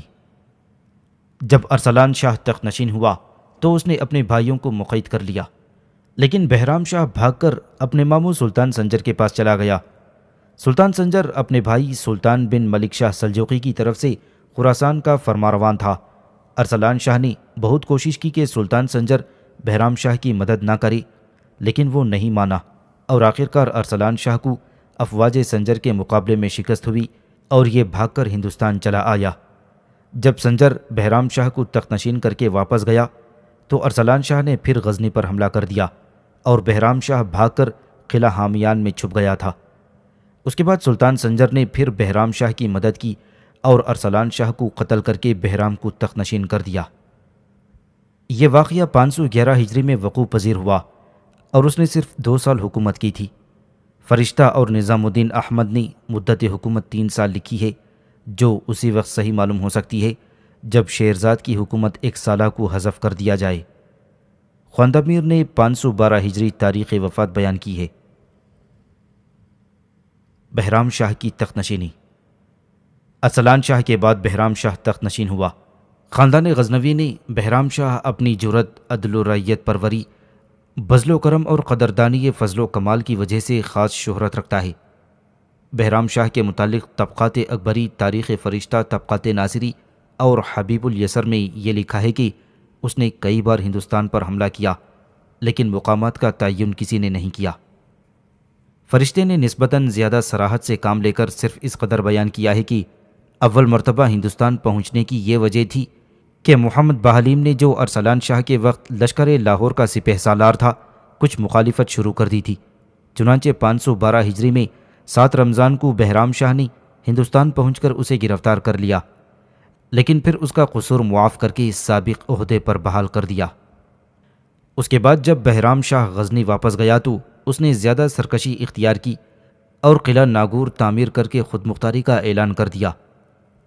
جب ارسلان شاہ تخت نشین ہوا تو اس نے اپنے بھائیوں کو مقید کر لیا، لیکن بہرام شاہ بھاگ کر اپنے ماموں سلطان سنجر کے پاس چلا گیا۔ سلطان سنجر اپنے بھائی سلطان بن ملک شاہ سلجوقی کی طرف سے خراسان کا فرمانروا تھا۔ ارسلان شاہ نے بہت کوشش کی کہ سلطان سنجر بہرام شاہ کی مدد نہ کرے، لیکن وہ نہیں مانا اور آخرکار ارسلان شاہ کو افواج سنجر کے مقابلے میں شکست ہوئی اور یہ بھاگ کر ہندوستان چلا آیا۔ جب سنجر بہرام شاہ کو تخت نشین کر کے واپس گیا تو ارسلان شاہ نے پھر غزنی پر حملہ کر دیا اور بہرام شاہ بھاگ کر قلعہ حامیان میں چھپ گیا تھا۔ اس کے بعد سلطان سنجر نے پھر بہرام شاہ کی مدد کی اور ارسلان شاہ کو قتل کر کے بہرام کو تخت نشین کر دیا۔ یہ واقعہ 511 ہجری میں وقوع پذیر ہوا اور اس نے صرف 2 سال حکومت کی تھی۔ فرشتہ اور نظام الدین احمد نے مدت حکومت 3 سال لکھی ہے، جو اسی وقت صحیح معلوم ہو سکتی ہے جب شہرزاد کی حکومت 1 سالہ کو حذف کر دیا جائے۔ خواندہ میر نے 512 ہجری تاریخ وفات بیان کی ہے۔ بہرام شاہ کی تخت نشینی۔ ارسلان شاہ کے بعد بہرام شاہ تخت نشین ہوا۔ خاندان غزنوی نے بہرام شاہ اپنی جرأت، عدل و رعیت پروری، بذل و کرم اور قدردانی فضل و کمال کی وجہ سے خاص شہرت رکھتا ہے۔ بہرام شاہ کے متعلق طبقات اکبری، تاریخ فرشتہ، طبقات ناصری اور حبیب الیسر میں یہ لکھا ہے کہ اس نے کئی بار ہندوستان پر حملہ کیا، لیکن مقامات کا تعین کسی نے نہیں کیا۔ فرشتے نے نسبتاً زیادہ صراحت سے کام لے کر صرف اس قدر بیان کیا ہے کہ اول مرتبہ ہندوستان پہنچنے کی یہ وجہ تھی کہ محمد بحلیم نے جو ارسلان شاہ کے وقت لشکر لاہور کا سپہ سالار تھا کچھ مخالفت شروع کر دی تھی۔ چنانچہ 512 ہجری میں 7 رمضان کو بہرام شاہ نے ہندوستان پہنچ کر اسے گرفتار کر لیا، لیکن پھر اس کا قصور معاف کر کے سابق عہدے پر بحال کر دیا۔ اس کے بعد جب بہرام شاہ غزنی واپس گیا تو اس نے زیادہ سرکشی اختیار کی اور قلعہ ناگور تعمیر کر کے خود مختاری کا اعلان کر دیا۔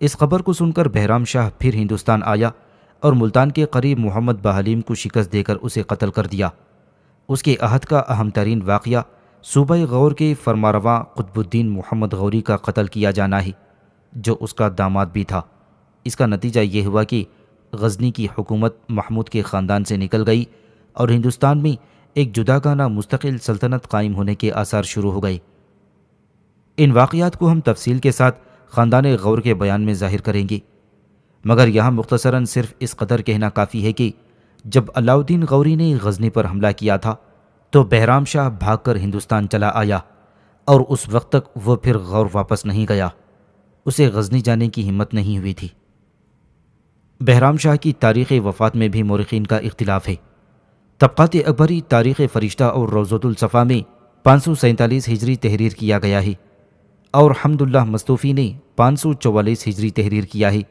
اس خبر کو سن کر بہرام شاہ پھر ہندوستان آیا اور ملتان کے قریب محمد بحلیم کو شکست دے کر اسے قتل کر دیا۔ اس کے عہد کا اہم ترین واقعہ صوبہ غور کے فرمانروا قطب الدین محمد غوری کا قتل کیا جانا ہے، جو اس کا داماد بھی تھا۔ اس کا نتیجہ یہ ہوا کہ غزنی کی حکومت محمود کے خاندان سے نکل گئی اور ہندوستان میں ایک جداگانہ مستقل سلطنت قائم ہونے کے آثار شروع ہو گئے۔ ان واقعات کو ہم تفصیل کے ساتھ خاندان غور کے بیان میں ظاہر کریں گے، مگر یہاں مختصراً صرف اس قدر کہنا کافی ہے کہ جب علاؤدین غوری نے غزنی پر حملہ کیا تھا تو بہرام شاہ بھاگ کر ہندوستان چلا آیا اور اس وقت تک وہ پھر غور واپس نہیں گیا۔ اسے غزنی جانے کی ہمت نہیں ہوئی تھی۔ بہرام شاہ کی تاریخ وفات میں بھی مورخین کا اختلاف ہے۔ طبقات اکبری، تاریخ فرشتہ اور روضۃ الصفا میں 547 ہجری تحریر کیا گیا ہے اور حمد اللہ مستوفی نے 544 ہجری تحریر کیا ہے،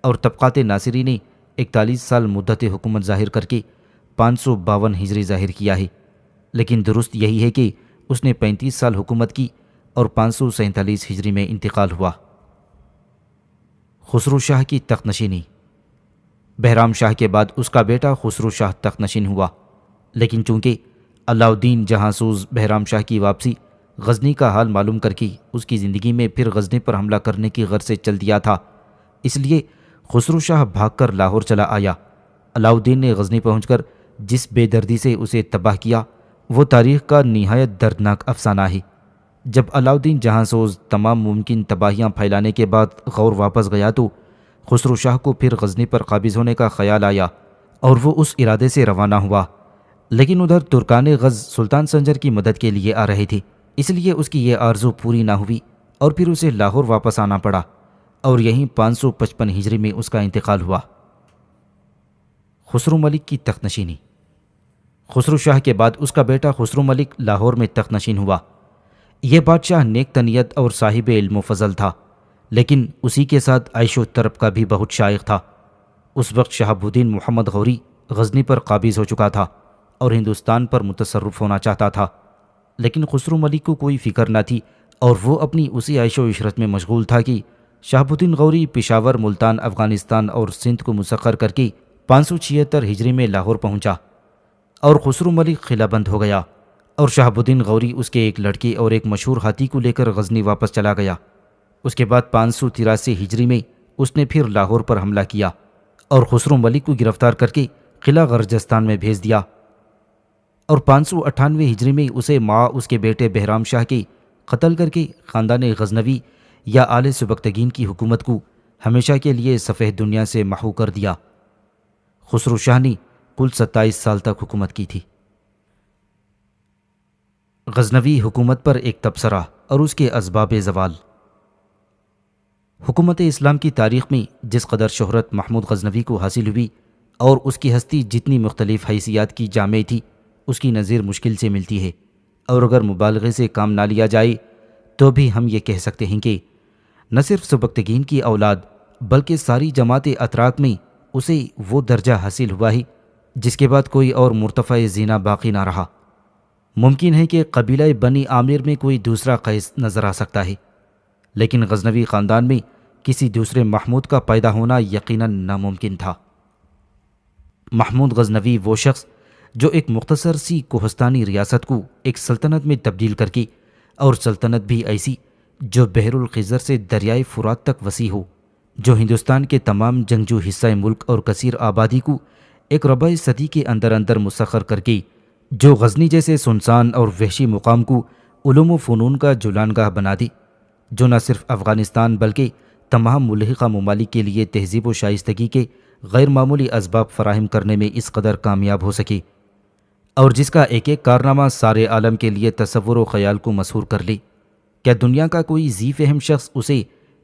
اور طبقات ناصری نے 41 سال مدت حکومت ظاہر کر کے 552 ہجری ظاہر کیا ہے، لیکن درست یہی ہے کہ اس نے 35 سال حکومت کی اور 547 ہجری میں انتقال ہوا۔ خسرو شاہ کی تخت نشینی۔ بہرام شاہ کے بعد اس کا بیٹا خسرو شاہ تخت نشین ہوا، لیکن چونکہ علاؤدین جہاں سوز بہرام شاہ کی واپسی غزنی کا حال معلوم کر کے اس کی زندگی میں پھر غزنی پر حملہ کرنے کی غرض سے چل دیا تھا، اس لیے خسرو شاہ بھاگ کر لاہور چلا آیا۔ علاؤدین نے غزنی پہنچ کر جس بے دردی سے اسے تباہ کیا وہ تاریخ کا نہایت دردناک افسانہ ہے۔ جب علاؤدین جہاں سوز تمام ممکن تباہیاں پھیلانے کے بعد غور واپس گیا تو خسرو شاہ کو پھر غزنی پر قابض ہونے کا خیال آیا اور وہ اس ارادے سے روانہ ہوا، لیکن ادھر ترکان غز سلطان سنجر کی مدد کے لیے آ رہے تھے، اس لیے اس کی یہ آرزو پوری نہ ہوئی اور پھر اسے لاہور واپس آنا پڑا اور یہیں 555 ہجری میں اس کا انتقال ہوا۔ خسرو ملک کی تخت نشینی۔ خسرو شاہ کے بعد اس کا بیٹا خسرو ملک لاہور میں تخت نشین ہوا۔ یہ بادشاہ نیک تنیت اور صاحب علم و فضل تھا، لیکن اسی کے ساتھ عیش و طرب کا بھی بہت شائق تھا۔ اس وقت شہاب الدین محمد غوری غزنی پر قابض ہو چکا تھا اور ہندوستان پر متصرف ہونا چاہتا تھا، لیکن خسرو ملک کو کوئی فکر نہ تھی اور وہ اپنی اسی عیش و عشرت میں مشغول تھا کہ شہاب الدین غوری پشاور، ملتان، افغانستان اور سندھ کو مسخر کر کے 576 ہجری میں لاہور پہنچا اور خسرو ملک قلعہ بند ہو گیا اور شہاب الدین غوری اس کے ایک لڑکے اور ایک مشہور ہاتھی کو لے کر غزنی واپس چلا گیا۔ اس کے بعد 583 ہجری میں اس نے پھر لاہور پر حملہ کیا اور خسرو ملک کو گرفتار کر کے قلعہ غرجستان میں بھیج دیا اور 598 ہجری میں اسے ماں اس کے بیٹے بہرام شاہ کے قتل کر کے خاندان غزنوی یا آل سبکتگین کی حکومت کو ہمیشہ کے لیے سفید دنیا سے محو کر دیا۔ خسرو شاہ نے کل 27 سال تک حکومت کی تھی۔ غزنوی حکومت پر ایک تبصرہ اور اس کے اسباب زوال۔ حکومت اسلام کی تاریخ میں جس قدر شہرت محمود غزنوی کو حاصل ہوئی اور اس کی ہستی جتنی مختلف حیثیات کی جامع تھی، اس کی نظیر مشکل سے ملتی ہے، اور اگر مبالغے سے کام نہ لیا جائے تو بھی ہم یہ کہہ سکتے ہیں کہ نہ صرف سبکتگین کی اولاد بلکہ ساری جماعت اتراک میں اسے وہ درجہ حاصل ہوا ہے جس کے بعد کوئی اور مرتفع زینہ باقی نہ رہا۔ ممکن ہے کہ قبیلہ بنی عامر میں کوئی دوسرا قیس نظر آ سکتا ہے، لیکن غزنوی خاندان میں کسی دوسرے محمود کا پیدا ہونا یقیناً ناممکن تھا۔ محمود غزنوی وہ شخص جو ایک مختصر سی کوہستانی ریاست کو ایک سلطنت میں تبدیل کر کے، اور سلطنت بھی ایسی جو بحر الخزر سے دریائے فرات تک وسیع ہو، جو ہندوستان کے تمام جنگجو حصہ ملک اور کثیر آبادی کو ایک ربع صدی کے اندر اندر مسخر کر کے، جو غزنی جیسے سنسان اور وحشی مقام کو علوم و فنون کا جولانگاہ بنا دی، جو نہ صرف افغانستان بلکہ تمام ملحقہ ممالک کے لیے تہذیب و شائستگی کے غیر معمولی اسباب فراہم کرنے میں اس قدر کامیاب ہو سکے، اور جس کا ایک ایک کارنامہ سارے عالم کے لیے تصور و خیال کو مسحور کر لے، کیا دنیا کا کوئی ذی فہم شخص اسے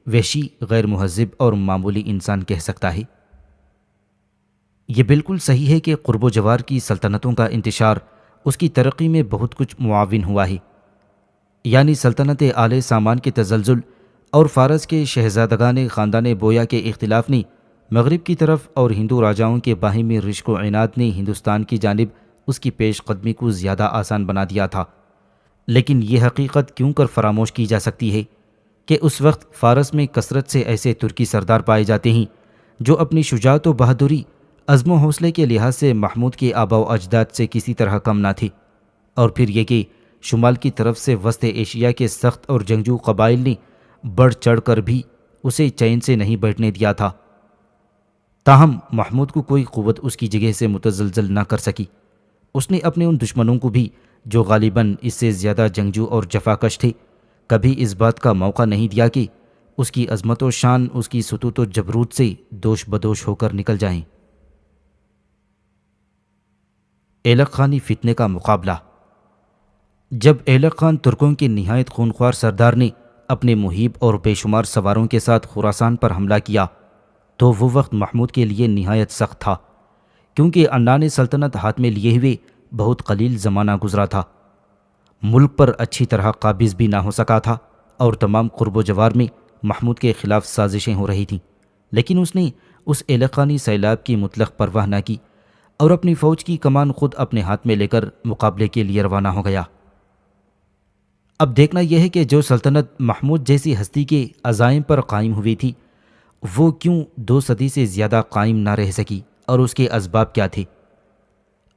وحشی، غیر مہذب اور معمولی انسان کہہ سکتا ہے؟ یہ بالکل صحیح ہے کہ قرب و جوار کی سلطنتوں کا انتشار اس کی ترقی میں بہت کچھ معاون ہوا ہے، یعنی سلطنت آل سامان کے تزلزل اور فارس کے شہزادگان خاندان بویا کے اختلاف نے مغرب کی طرف اور ہندو راجاؤں کے باہمی رشک و عناد نے ہندوستان کی جانب اس کی پیش قدمی کو زیادہ آسان بنا دیا تھا۔ لیکن یہ حقیقت کیوں کر فراموش کی جا سکتی ہے کہ اس وقت فارس میں کثرت سے ایسے ترکی سردار پائے جاتے ہیں جو اپنی شجاعت و بہادری، عزم و حوصلے کے لحاظ سے محمود کے آبا و اجداد سے کسی طرح کم نہ تھے، اور پھر یہ کہ شمال کی طرف سے وسط ایشیا کے سخت اور جنگجو قبائل نے بڑھ چڑھ کر بھی اسے چین سے نہیں بیٹھنے دیا تھا۔ تاہم محمود کو کوئی قوت اس کی جگہ سے متزلزل نہ کر سکی۔ اس نے اپنے ان دشمنوں کو بھی جو غالباً اس سے زیادہ جنگجو اور جفاکش تھے، کبھی اس بات کا موقع نہیں دیا کہ اس کی عظمت و شان اس کی سطوت و جبروت سے دوش بدوش ہو کر نکل جائیں۔ ایلک خانی فتنے کا مقابلہ۔ جب ایلک خان ترکوں کے نہایت خونخوار سردار نے اپنے محیب اور بے شمار سواروں کے ساتھ خراسان پر حملہ کیا تو وہ وقت محمود کے لیے نہایت سخت تھا، کیونکہ عنان سلطنت ہاتھ میں لیے ہوئے بہت قلیل زمانہ گزرا تھا، ملک پر اچھی طرح قابض بھی نہ ہو سکا تھا، اور تمام قرب و جوار میں محمود کے خلاف سازشیں ہو رہی تھیں، لیکن اس نے اس ایلک خانی سیلاب کی مطلق پرواہ نہ کی اور اپنی فوج کی کمان خود اپنے ہاتھ میں لے کر مقابلے کے لیے روانہ ہو گیا۔ اب دیکھنا یہ ہے کہ جو سلطنت محمود جیسی ہستی کے عزائم پر قائم ہوئی تھی، وہ کیوں 2 صدی سے زیادہ قائم نہ رہ سکی، اور اس کے اسباب کیا تھے۔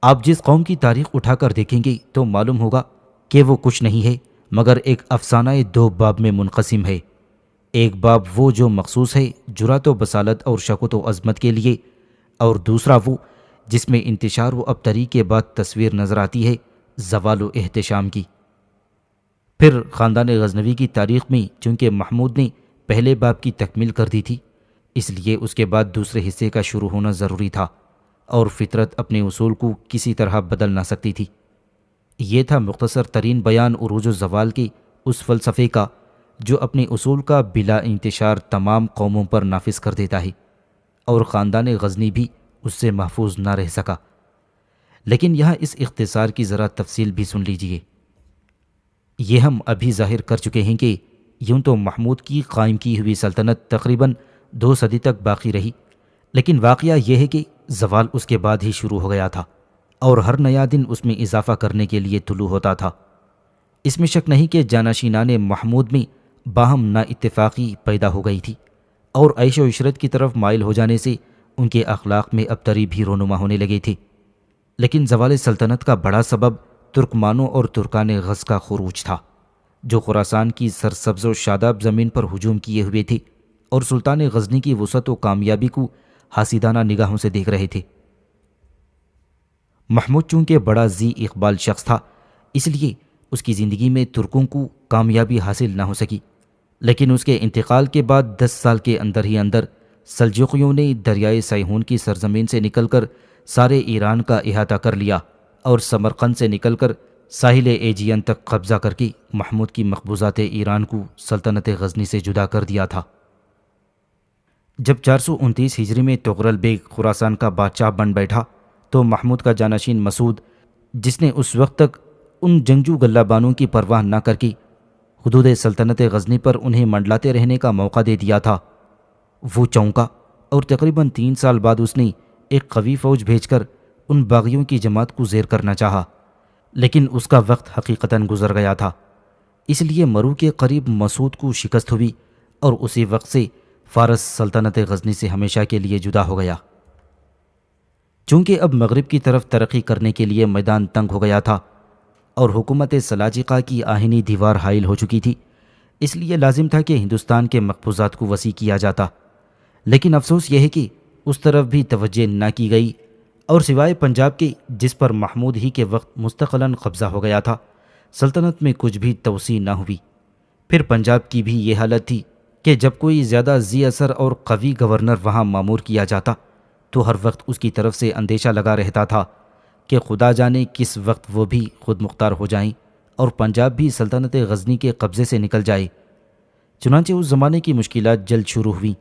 آپ جس قوم کی تاریخ اٹھا کر دیکھیں گے تو معلوم ہوگا کہ وہ کچھ نہیں ہے مگر ایک افسانہ 2 باب میں منقسم ہے۔ ایک باب وہ جو مخصوص ہے جرأت و بصالت اور شوکت و عظمت کے لیے، اور دوسرا وہ جس میں انتشار و ابتری کے بعد تصویر نظر آتی ہے زوال و احتشام کی۔ پھر خاندان غزنوی کی تاریخ میں چونکہ محمود نے پہلے باب کی تکمیل کر دی تھی، اس لیے اس کے بعد دوسرے حصے کا شروع ہونا ضروری تھا، اور فطرت اپنے اصول کو کسی طرح بدل نہ سکتی تھی۔ یہ تھا مختصر ترین بیان عروج و زوال کے اس فلسفے کا جو اپنے اصول کا بلا انتشار تمام قوموں پر نافذ کر دیتا ہے، اور خاندان غزنی بھی اس سے محفوظ نہ رہ سکا۔ لیکن یہاں اس اختصار کی ذرا تفصیل بھی سن لیجئے۔ یہ ہم ابھی ظاہر کر چکے ہیں کہ یوں تو محمود کی قائم کی ہوئی سلطنت تقریباً 2 صدی تک باقی رہی، لیکن واقعہ یہ ہے کہ زوال اس کے بعد ہی شروع ہو گیا تھا، اور ہر نیا دن اس میں اضافہ کرنے کے لیے طلوع ہوتا تھا۔ اس میں شک نہیں کہ جانشینان محمود میں باہم نا اتفاقی پیدا ہو گئی تھی، اور عیش و عشرت کی طرف مائل ہو جانے سے ان کے اخلاق میں ابتری بھی رونما ہونے لگے تھے۔ لیکن زوال سلطنت کا بڑا سبب ترکمانوں اور ترکان غز کا خروج تھا، جو خراسان کی سرسبز و شاداب زمین پر ہجوم کیے ہوئے تھے اور سلطان غزنی کی وسعت و کامیابی کو حاسدانہ نگاہوں سے دیکھ رہے تھے۔ محمود چونکہ بڑا ذی اقبال شخص تھا، اس لیے اس کی زندگی میں ترکوں کو کامیابی حاصل نہ ہو سکی، لیکن اس کے انتقال کے بعد 10 سال کے اندر ہی اندر سلجوقیوں نے دریائے سیہون کی سرزمین سے نکل کر سارے ایران کا احاطہ کر لیا، اور سمرقند سے نکل کر ساحل ایجین تک قبضہ کر کے محمود کی مقبوضات ایران کو سلطنت غزنی سے جدا کر دیا تھا۔ جب 429 ہجری میں تغرل بیگ خراسان کا بادشاہ بن بیٹھا تو محمود کا جانشین مسعود، جس نے اس وقت تک ان جنگجو غلہ بانوں کی پرواہ نہ کر کے حدود سلطنت غزنی پر انہیں منڈلاتے رہنے کا موقع دے دیا تھا، وہ چونکا، اور تقریباً 3 سال بعد اس نے ایک قوی فوج بھیج کر ان باغیوں کی جماعت کو زیر کرنا چاہا، لیکن اس کا وقت حقیقتاً گزر گیا تھا۔ اس لیے مرو کے قریب مسعود کو شکست ہوئی، اور اسی وقت سے فارس سلطنت غزنی سے ہمیشہ کے لیے جدا ہو گیا۔ چونکہ اب مغرب کی طرف ترقی کرنے کے لیے میدان تنگ ہو گیا تھا اور حکومت سلاجقہ کی آہنی دیوار حائل ہو چکی تھی، اس لیے لازم تھا کہ ہندوستان کے مقبوضات کو وسیع کیا جاتا، لیکن افسوس یہ ہے کہ اس طرف بھی توجہ نہ کی گئی، اور سوائے پنجاب کے، جس پر محمود ہی کے وقت مستقلاً قبضہ ہو گیا تھا، سلطنت میں کچھ بھی توسیع نہ ہوئی۔ پھر پنجاب کی بھی یہ حالت تھی کہ جب کوئی زیادہ ذی اثر اور قوی گورنر وہاں مامور کیا جاتا تو ہر وقت اس کی طرف سے اندیشہ لگا رہتا تھا کہ خدا جانے کس وقت وہ بھی خود مختار ہو جائیں اور پنجاب بھی سلطنت غزنی کے قبضے سے نکل جائے۔ چنانچہ اس زمانے کی مشکلات جلد شروع ہوئیں،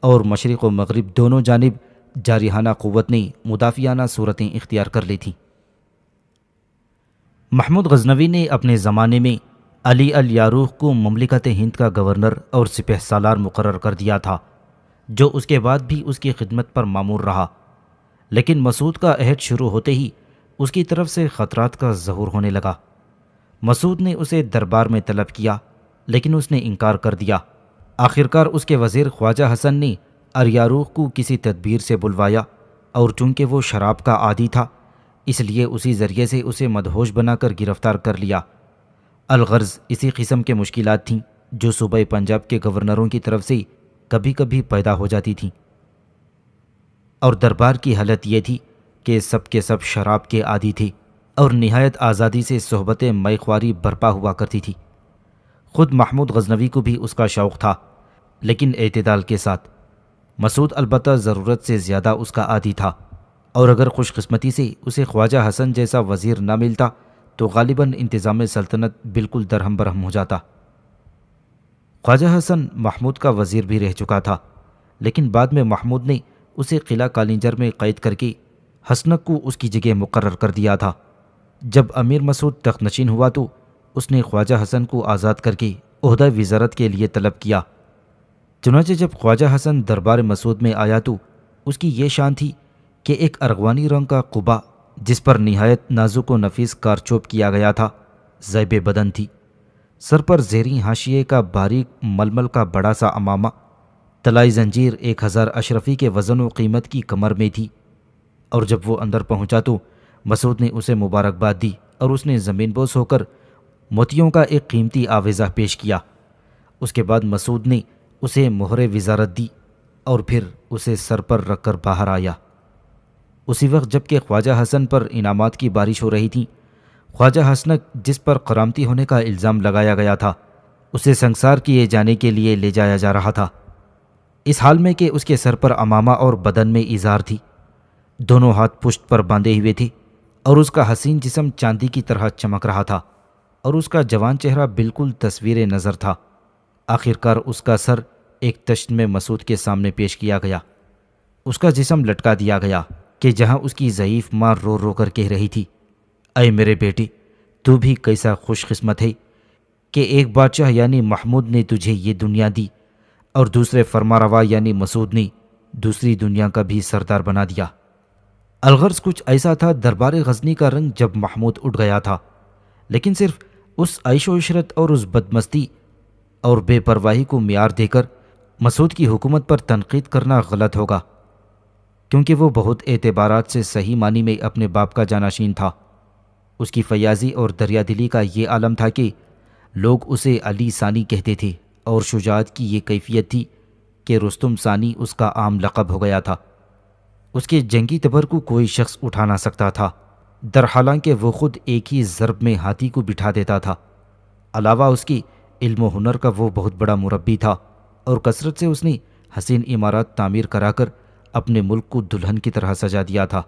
اور مشرق و مغرب دونوں جانب جارحانہ قوت نے مدافعانہ صورتیں اختیار کر لی تھیں۔ محمود غزنوی نے اپنے زمانے میں علی الیاروخ کو مملکت ہند کا گورنر اور سپہ سالار مقرر کر دیا تھا، جو اس کے بعد بھی اس کی خدمت پر مامور رہا، لیکن مسعود کا عہد شروع ہوتے ہی اس کی طرف سے خطرات کا ظہور ہونے لگا۔ مسعود نے اسے دربار میں طلب کیا، لیکن اس نے انکار کر دیا۔ آخرکار اس کے وزیر خواجہ حسن نے الیاروخ کو کسی تدبیر سے بلوایا، اور چونکہ وہ شراب کا عادی تھا اس لیے اسی ذریعے سے اسے مدہوش بنا کر گرفتار کر لیا۔ الغرض اسی قسم کے مشکلات تھیں جو صوبہ پنجاب کے گورنروں کی طرف سے کبھی کبھی پیدا ہو جاتی تھیں، اور دربار کی حالت یہ تھی کہ سب کے سب شراب کے عادی تھے اور نہایت آزادی سے صحبت مے خواری برپا ہوا کرتی تھی۔ خود محمود غزنوی کو بھی اس کا شوق تھا، لیکن اعتدال کے ساتھ۔ مسعود البتہ ضرورت سے زیادہ اس کا عادی تھا، اور اگر خوش قسمتی سے اسے خواجہ حسن جیسا وزیر نہ ملتا تو غالباً انتظام سلطنت بالکل درہم برہم ہو جاتا۔ خواجہ حسن محمود کا وزیر بھی رہ چکا تھا، لیکن بعد میں محمود نے اسے قلعہ کالنجر میں قید کر کے حسنک کو اس کی جگہ مقرر کر دیا تھا۔ جب امیر مسعود تخت نشین ہوا تو اس نے خواجہ حسن کو آزاد کر کے عہدہ وزارت کے لیے طلب کیا۔ چنانچہ جب خواجہ حسن دربار مسعود میں آیا تو اس کی یہ شان تھی کہ ایک ارغوانی رنگ کا قبا جس پر نہایت نازک و نفیس کارچوب کیا گیا تھا زیب بدن تھی، سر پر زیریں حاشیے کا باریک ململ کا بڑا سا امامہ، طلائی زنجیر 1000 اشرفی کے وزن و قیمت کی کمر میں تھی، اور جب وہ اندر پہنچا تو مسعود نے اسے مبارکباد دی اور اس نے زمین بوس ہو کر موتیوں کا ایک قیمتی آویزہ پیش کیا۔ اس کے بعد مسعود نے اسے مہر وزارت دی اور پھر اسے سر پر رکھ کر باہر آیا۔ اسی وقت جب کہ خواجہ حسن پر انعامات کی بارش ہو رہی تھی، خواجہ حسنک جس پر کرامتی ہونے کا الزام لگایا گیا تھا اسے سنگسار کیے جانے کے لیے لے جایا جا رہا تھا، اس حال میں کہ اس کے سر پر امامہ اور بدن میں ازار تھی، دونوں ہاتھ پشت پر باندھے ہوئے تھے، اور اس کا حسین جسم چاندی کی طرح چمک رہا تھا، اور اس کا جوان چہرہ بالکل تصویر نظر تھا۔ آخر کار اس کا سر ایک تشت میں مسعود کے سامنے پیش کیا گیا۔ اس کا جسم لٹکا دیا گیا کہ جہاں اس کی ضعیف ماں رو رو کر کہہ رہی تھی، اے میرے بیٹی، تو بھی کیسا خوش قسمت ہے کہ ایک بادشاہ یعنی محمود نے تجھے یہ دنیا دی اور دوسرے فرماروا یعنی مسعود نے دوسری دنیا کا بھی سردار بنا دیا۔ الغرض کچھ ایسا تھا دربار غزنی کا رنگ جب محمود اٹھ گیا تھا، لیکن صرف اس عیش و عشرت اور اس بدمستی اور بے پرواہی کو معیار دے کر مسعود کی حکومت پر تنقید کرنا غلط ہوگا، کیونکہ وہ بہت اعتبارات سے صحیح معنی میں اپنے باپ کا جانشین تھا۔ اس کی فیاضی اور دریا دلی کا یہ عالم تھا کہ لوگ اسے علی ثانی کہتے تھے، اور شجاعت کی یہ کیفیت تھی کہ رستم ثانی اس کا عام لقب ہو گیا تھا۔ اس کے جنگی تبر کو کوئی شخص اٹھا نہ سکتا تھا، درحالانکہ وہ خود ایک ہی ضرب میں ہاتھی کو بٹھا دیتا تھا۔ علاوہ اس کی علم و ہنر کا وہ بہت بڑا مربی تھا، اور کثرت سے اس نے حسین عمارات تعمیر کرا کر اپنے ملک کو دلہن کی طرح سجا دیا تھا۔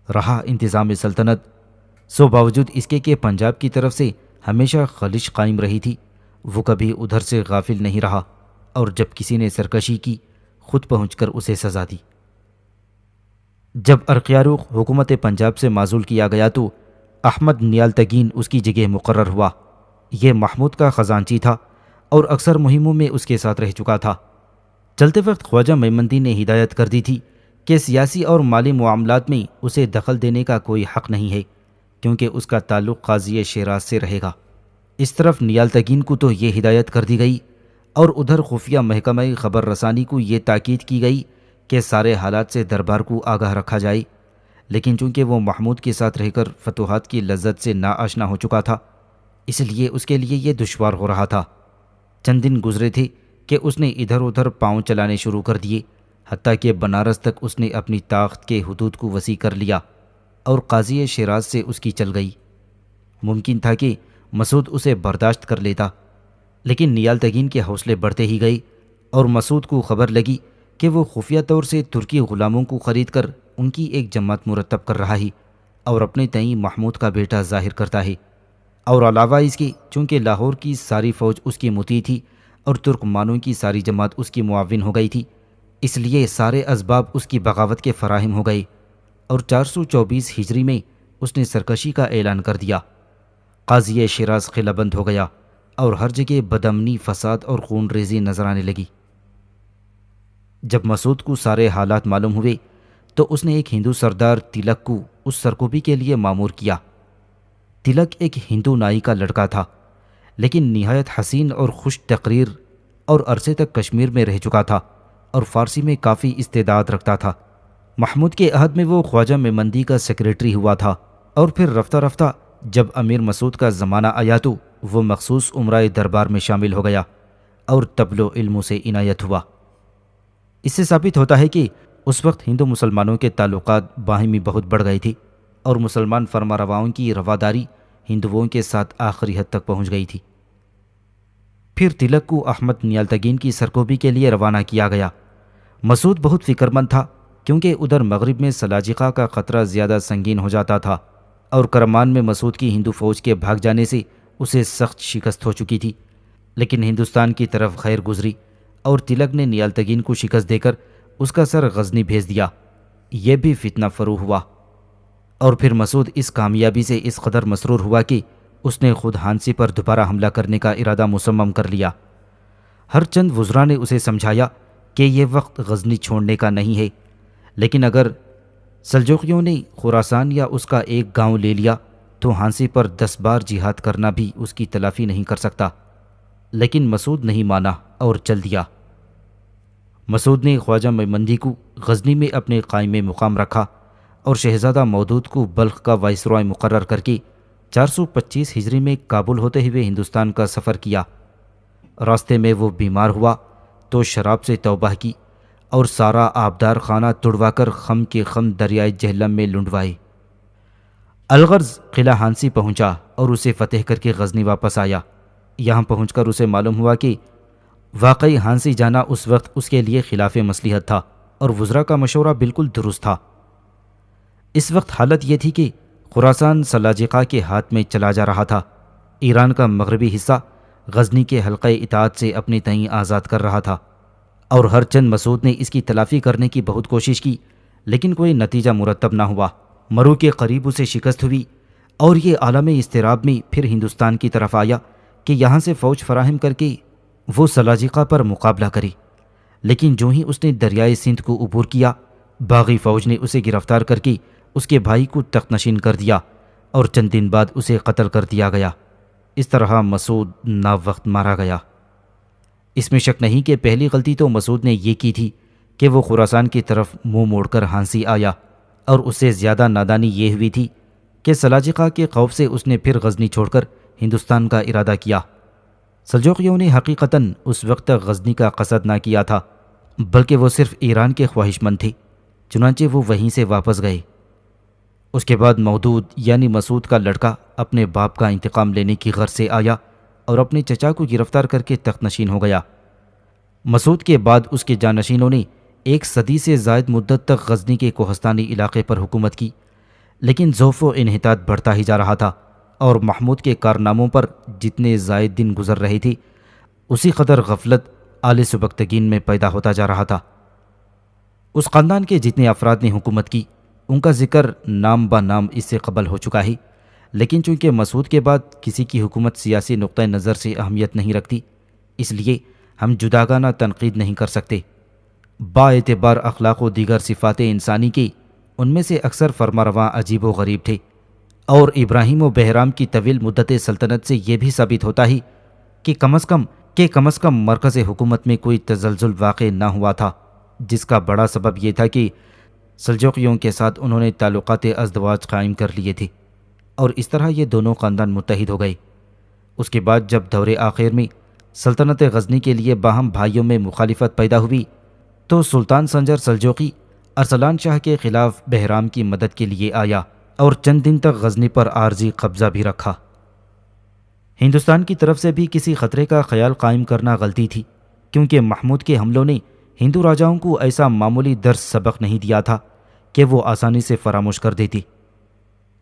رہا انتظام سلطنت، سو باوجود اس کے کہ پنجاب کی طرف سے ہمیشہ خلش قائم رہی تھی، وہ کبھی ادھر سے غافل نہیں رہا، اور جب کسی نے سرکشی کی خود پہنچ کر اسے سزا دی۔ جب ارقیاروق حکومت پنجاب سے معزول کیا گیا تو احمد نیالتگین اس کی جگہ مقرر ہوا۔ یہ محمود کا خزانچی تھا اور اکثر مہموں میں اس کے ساتھ رہ چکا تھا۔ چلتے وقت خواجہ میمندی نے ہدایت کر دی تھی کہ سیاسی اور مالی معاملات میں اسے دخل دینے کا کوئی حق نہیں ہے، کیونکہ اس کا تعلق قاضی شیراز سے رہے گا۔ اس طرف نیالتگین کو تو یہ ہدایت کر دی گئی، اور ادھر خفیہ محکمہ خبر رسانی کو یہ تاکید کی گئی کہ سارے حالات سے دربار کو آگاہ رکھا جائے، لیکن چونکہ وہ محمود کے ساتھ رہ کر فتوحات کی لذت سے ناآشنا ہو چکا تھا، اس لیے اس کے لیے یہ دشوار ہو رہا تھا۔ چند دن گزرے تھے کہ اس نے ادھر ادھر پاؤں چلانے شروع کر دیے، حتیٰ کہ بنارس تک اس نے اپنی طاقت کے حدود کو وسیع کر لیا، اور قاضی شیراز سے اس کی چل گئی۔ ممکن تھا کہ مسعود اسے برداشت کر لیتا، لیکن نیالتگین کے حوصلے بڑھتے ہی گئے، اور مسعود کو خبر لگی کہ وہ خفیہ طور سے ترکی غلاموں کو خرید کر ان کی ایک جماعت مرتب کر رہا ہے، اور اپنے تئیں محمود کا بیٹا ظاہر کرتا ہے۔ اور علاوہ اس کے چونکہ لاہور کی ساری فوج اس کی مطیع تھی اور ترکمانوں کی ساری جماعت اس کی معاون ہو گئی تھی، اس لیے سارے اسباب اس کی بغاوت کے فراہم ہو گئے، اور 424 ہجری میں اس نے سرکشی کا اعلان کر دیا۔ قاضی شیراز قلعہ بند ہو گیا، اور ہر جگہ بدامنی، فساد اور خون ریزی نظر آنے لگی۔ جب مسعود کو سارے حالات معلوم ہوئے تو اس نے ایک ہندو سردار تلک کو اس سرکوبی کے لیے مامور کیا۔ تلک ایک ہندو نائی کا لڑکا تھا، لیکن نہایت حسین اور خوش تقریر، اور عرصے تک کشمیر میں رہ چکا تھا اور فارسی میں کافی استعداد رکھتا تھا۔ محمود کے عہد میں وہ خواجہ میمندی کا سیکریٹری ہوا تھا، اور پھر رفتہ رفتہ جب امیر مسعود کا زمانہ آیا تو وہ مخصوص امرائے دربار میں شامل ہو گیا، اور طبل و علموں سے عنایت ہوا۔ اس سے ثابت ہوتا ہے کہ اس وقت ہندو مسلمانوں کے تعلقات باہمی بہت بڑھ گئے تھے، اور مسلمان فرمانرواؤں کی رواداری ہندوؤں کے ساتھ آخری حد تک پہنچ گئی تھی۔ پھر تلک کو احمد نیالتگین کی سرکوبی کے لیے روانہ کیا گیا۔ مسعود بہت فکر مند تھا، کیونکہ ادھر مغرب میں سلاجقہ کا خطرہ زیادہ سنگین ہو جاتا تھا، اور کرمان میں مسعود کی ہندو فوج کے بھاگ جانے سے اسے سخت شکست ہو چکی تھی۔ لیکن ہندوستان کی طرف خیر گزری، اور تلک نے نیالتگین کو شکست دے کر اس کا سر غزنی بھیج دیا۔ یہ بھی فتنہ فرو ہوا، اور پھر مسعود اس کامیابی سے اس قدر مسرور ہوا کہ اس نے خود ہانسی پر دوبارہ حملہ کرنے کا ارادہ مصمم کر لیا۔ ہر چند وزراء نے اسے سمجھایا کہ یہ وقت غزنی چھوڑنے کا نہیں ہے، لیکن اگر سلجوقیوں نے خراسان یا اس کا ایک گاؤں لے لیا تو ہانسی پر 10 بار جہاد کرنا بھی اس کی تلافی نہیں کر سکتا۔ لیکن مسعود نہیں مانا اور چل دیا۔ مسعود نے خواجہ میمندی کو غزنی میں اپنے قائم مقام رکھا، اور شہزادہ مودود کو بلخ کا وائسرائے مقرر کر کے 425 ہجری میں کابل ہوتے ہوئے ہندوستان کا سفر کیا۔ راستے میں وہ بیمار ہوا تو شراب سے توبہ کی، اور سارا آبدار خانہ تڑوا کر خم کے خم دریائے جہلم میں لنڈوائے۔ الغرض قلعہ ہانسی پہنچا اور اسے فتح کر کے غزنی واپس آیا۔ یہاں پہنچ کر اسے معلوم ہوا کہ واقعی ہانسی جانا اس وقت اس کے لیے خلاف مصلحت تھا، اور وزراء کا مشورہ بالکل درست تھا۔ اس وقت حالت یہ تھی کہ خراسان سلاجقہ کے ہاتھ میں چلا جا رہا تھا۔ ایران کا مغربی حصہ غزنی کے حلقہ اطاعت سے اپنے تئیں آزاد کر رہا تھا، اور ہر چند مسعود نے اس کی تلافی کرنے کی بہت کوشش کی، لیکن کوئی نتیجہ مرتب نہ ہوا۔ مرو کے قریب اسے شکست ہوئی اور یہ عالم اضطراب میں پھر ہندوستان کی طرف آیا کہ یہاں سے فوج فراہم کر کے وہ سلاجقہ پر مقابلہ کرے، لیکن جو ہی اس نے دریائے سندھ کو عبور کیا، باغی فوج نے اسے گرفتار کر کے اس کے بھائی کو تخت نشین کر دیا اور چند دن بعد اسے قتل کر دیا گیا۔ اس طرح مسعود ناوقت مارا گیا۔ اس میں شک نہیں کہ پہلی غلطی تو مسعود نے یہ کی تھی کہ وہ خراسان کی طرف منہ موڑ کر ہانسی آیا، اور اس سے زیادہ نادانی یہ ہوئی تھی کہ سلاجقہ کے خوف سے اس نے پھر غزنی چھوڑ کر ہندوستان کا ارادہ کیا۔ سلجوقیوں نے حقیقتاً اس وقت تک غزنی کا قصد نہ کیا تھا، بلکہ وہ صرف ایران کے خواہش مند تھے، چنانچہ وہ وہیں سے واپس گئے۔ اس کے بعد مودود یعنی مسعود کا لڑکا اپنے باپ کا انتقام لینے کی غرض سے آیا اور اپنے چچا کو گرفتار کر کے تخت نشین ہو گیا۔ مسعود کے بعد اس کے جانشینوں نے 1 صدی سے زائد مدت تک غزنی کے کوہستانی علاقے پر حکومت کی، لیکن ضعف و انحطاط بڑھتا ہی جا رہا تھا، اور محمود کے کارناموں پر جتنے زائد دن گزر رہے تھے، اسی قدر غفلت آل سبکتگین میں پیدا ہوتا جا رہا تھا۔ اس خاندان کے جتنے افراد نے حکومت کی، ان کا ذکر نام با نام اس سے قبل ہو چکا ہے، لیکن چونکہ مسعود کے بعد کسی کی حکومت سیاسی نقطہ نظر سے اہمیت نہیں رکھتی، اس لیے ہم جداگانہ تنقید نہیں کر سکتے۔ با اعتبار اخلاق و دیگر صفات انسانی کے ان میں سے اکثر فرمانرواں عجیب و غریب تھے، اور ابراہیم و بہرام کی طویل مدت سلطنت سے یہ بھی ثابت ہوتا ہے کہ کم از کم مرکز حکومت میں کوئی تزلزل واقع نہ ہوا تھا، جس کا بڑا سبب یہ تھا کہ سلجوقیوں کے ساتھ انہوں نے تعلقات ازدواج قائم کر لیے تھے، اور اس طرح یہ دونوں خاندان متحد ہو گئے۔ اس کے بعد جب دور آخر میں سلطنت غزنی کے لیے باہم بھائیوں میں مخالفت پیدا ہوئی، تو سلطان سنجر سلجوقی ارسلان شاہ کے خلاف بہرام کی مدد کے لیے آیا اور چند دن تک غزنی پر عارضی قبضہ بھی رکھا۔ ہندوستان کی طرف سے بھی کسی خطرے کا خیال قائم کرنا غلطی تھی، کیونکہ محمود کے حملوں نے ہندو راجاؤں کو ایسا معمولی درس سبق نہیں دیا تھا کہ وہ آسانی سے فراموش کر دیتی۔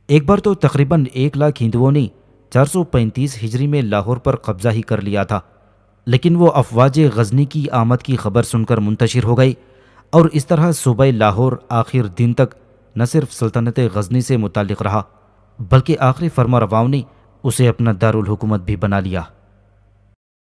ایک بار تو تقریباً 1 لاکھ ہندوؤں نے 435 ہجری میں لاہور پر قبضہ ہی کر لیا تھا، لیکن وہ افواج غزنی کی آمد کی خبر سن کر منتشر ہو گئی، اور اس طرح صوبہ لاہور آخر دن تک نہ صرف سلطنت غزنی سے متعلق رہا، بلکہ آخری فرمانرواؤں نے اسے اپنا دارالحکومت بھی بنا لیا۔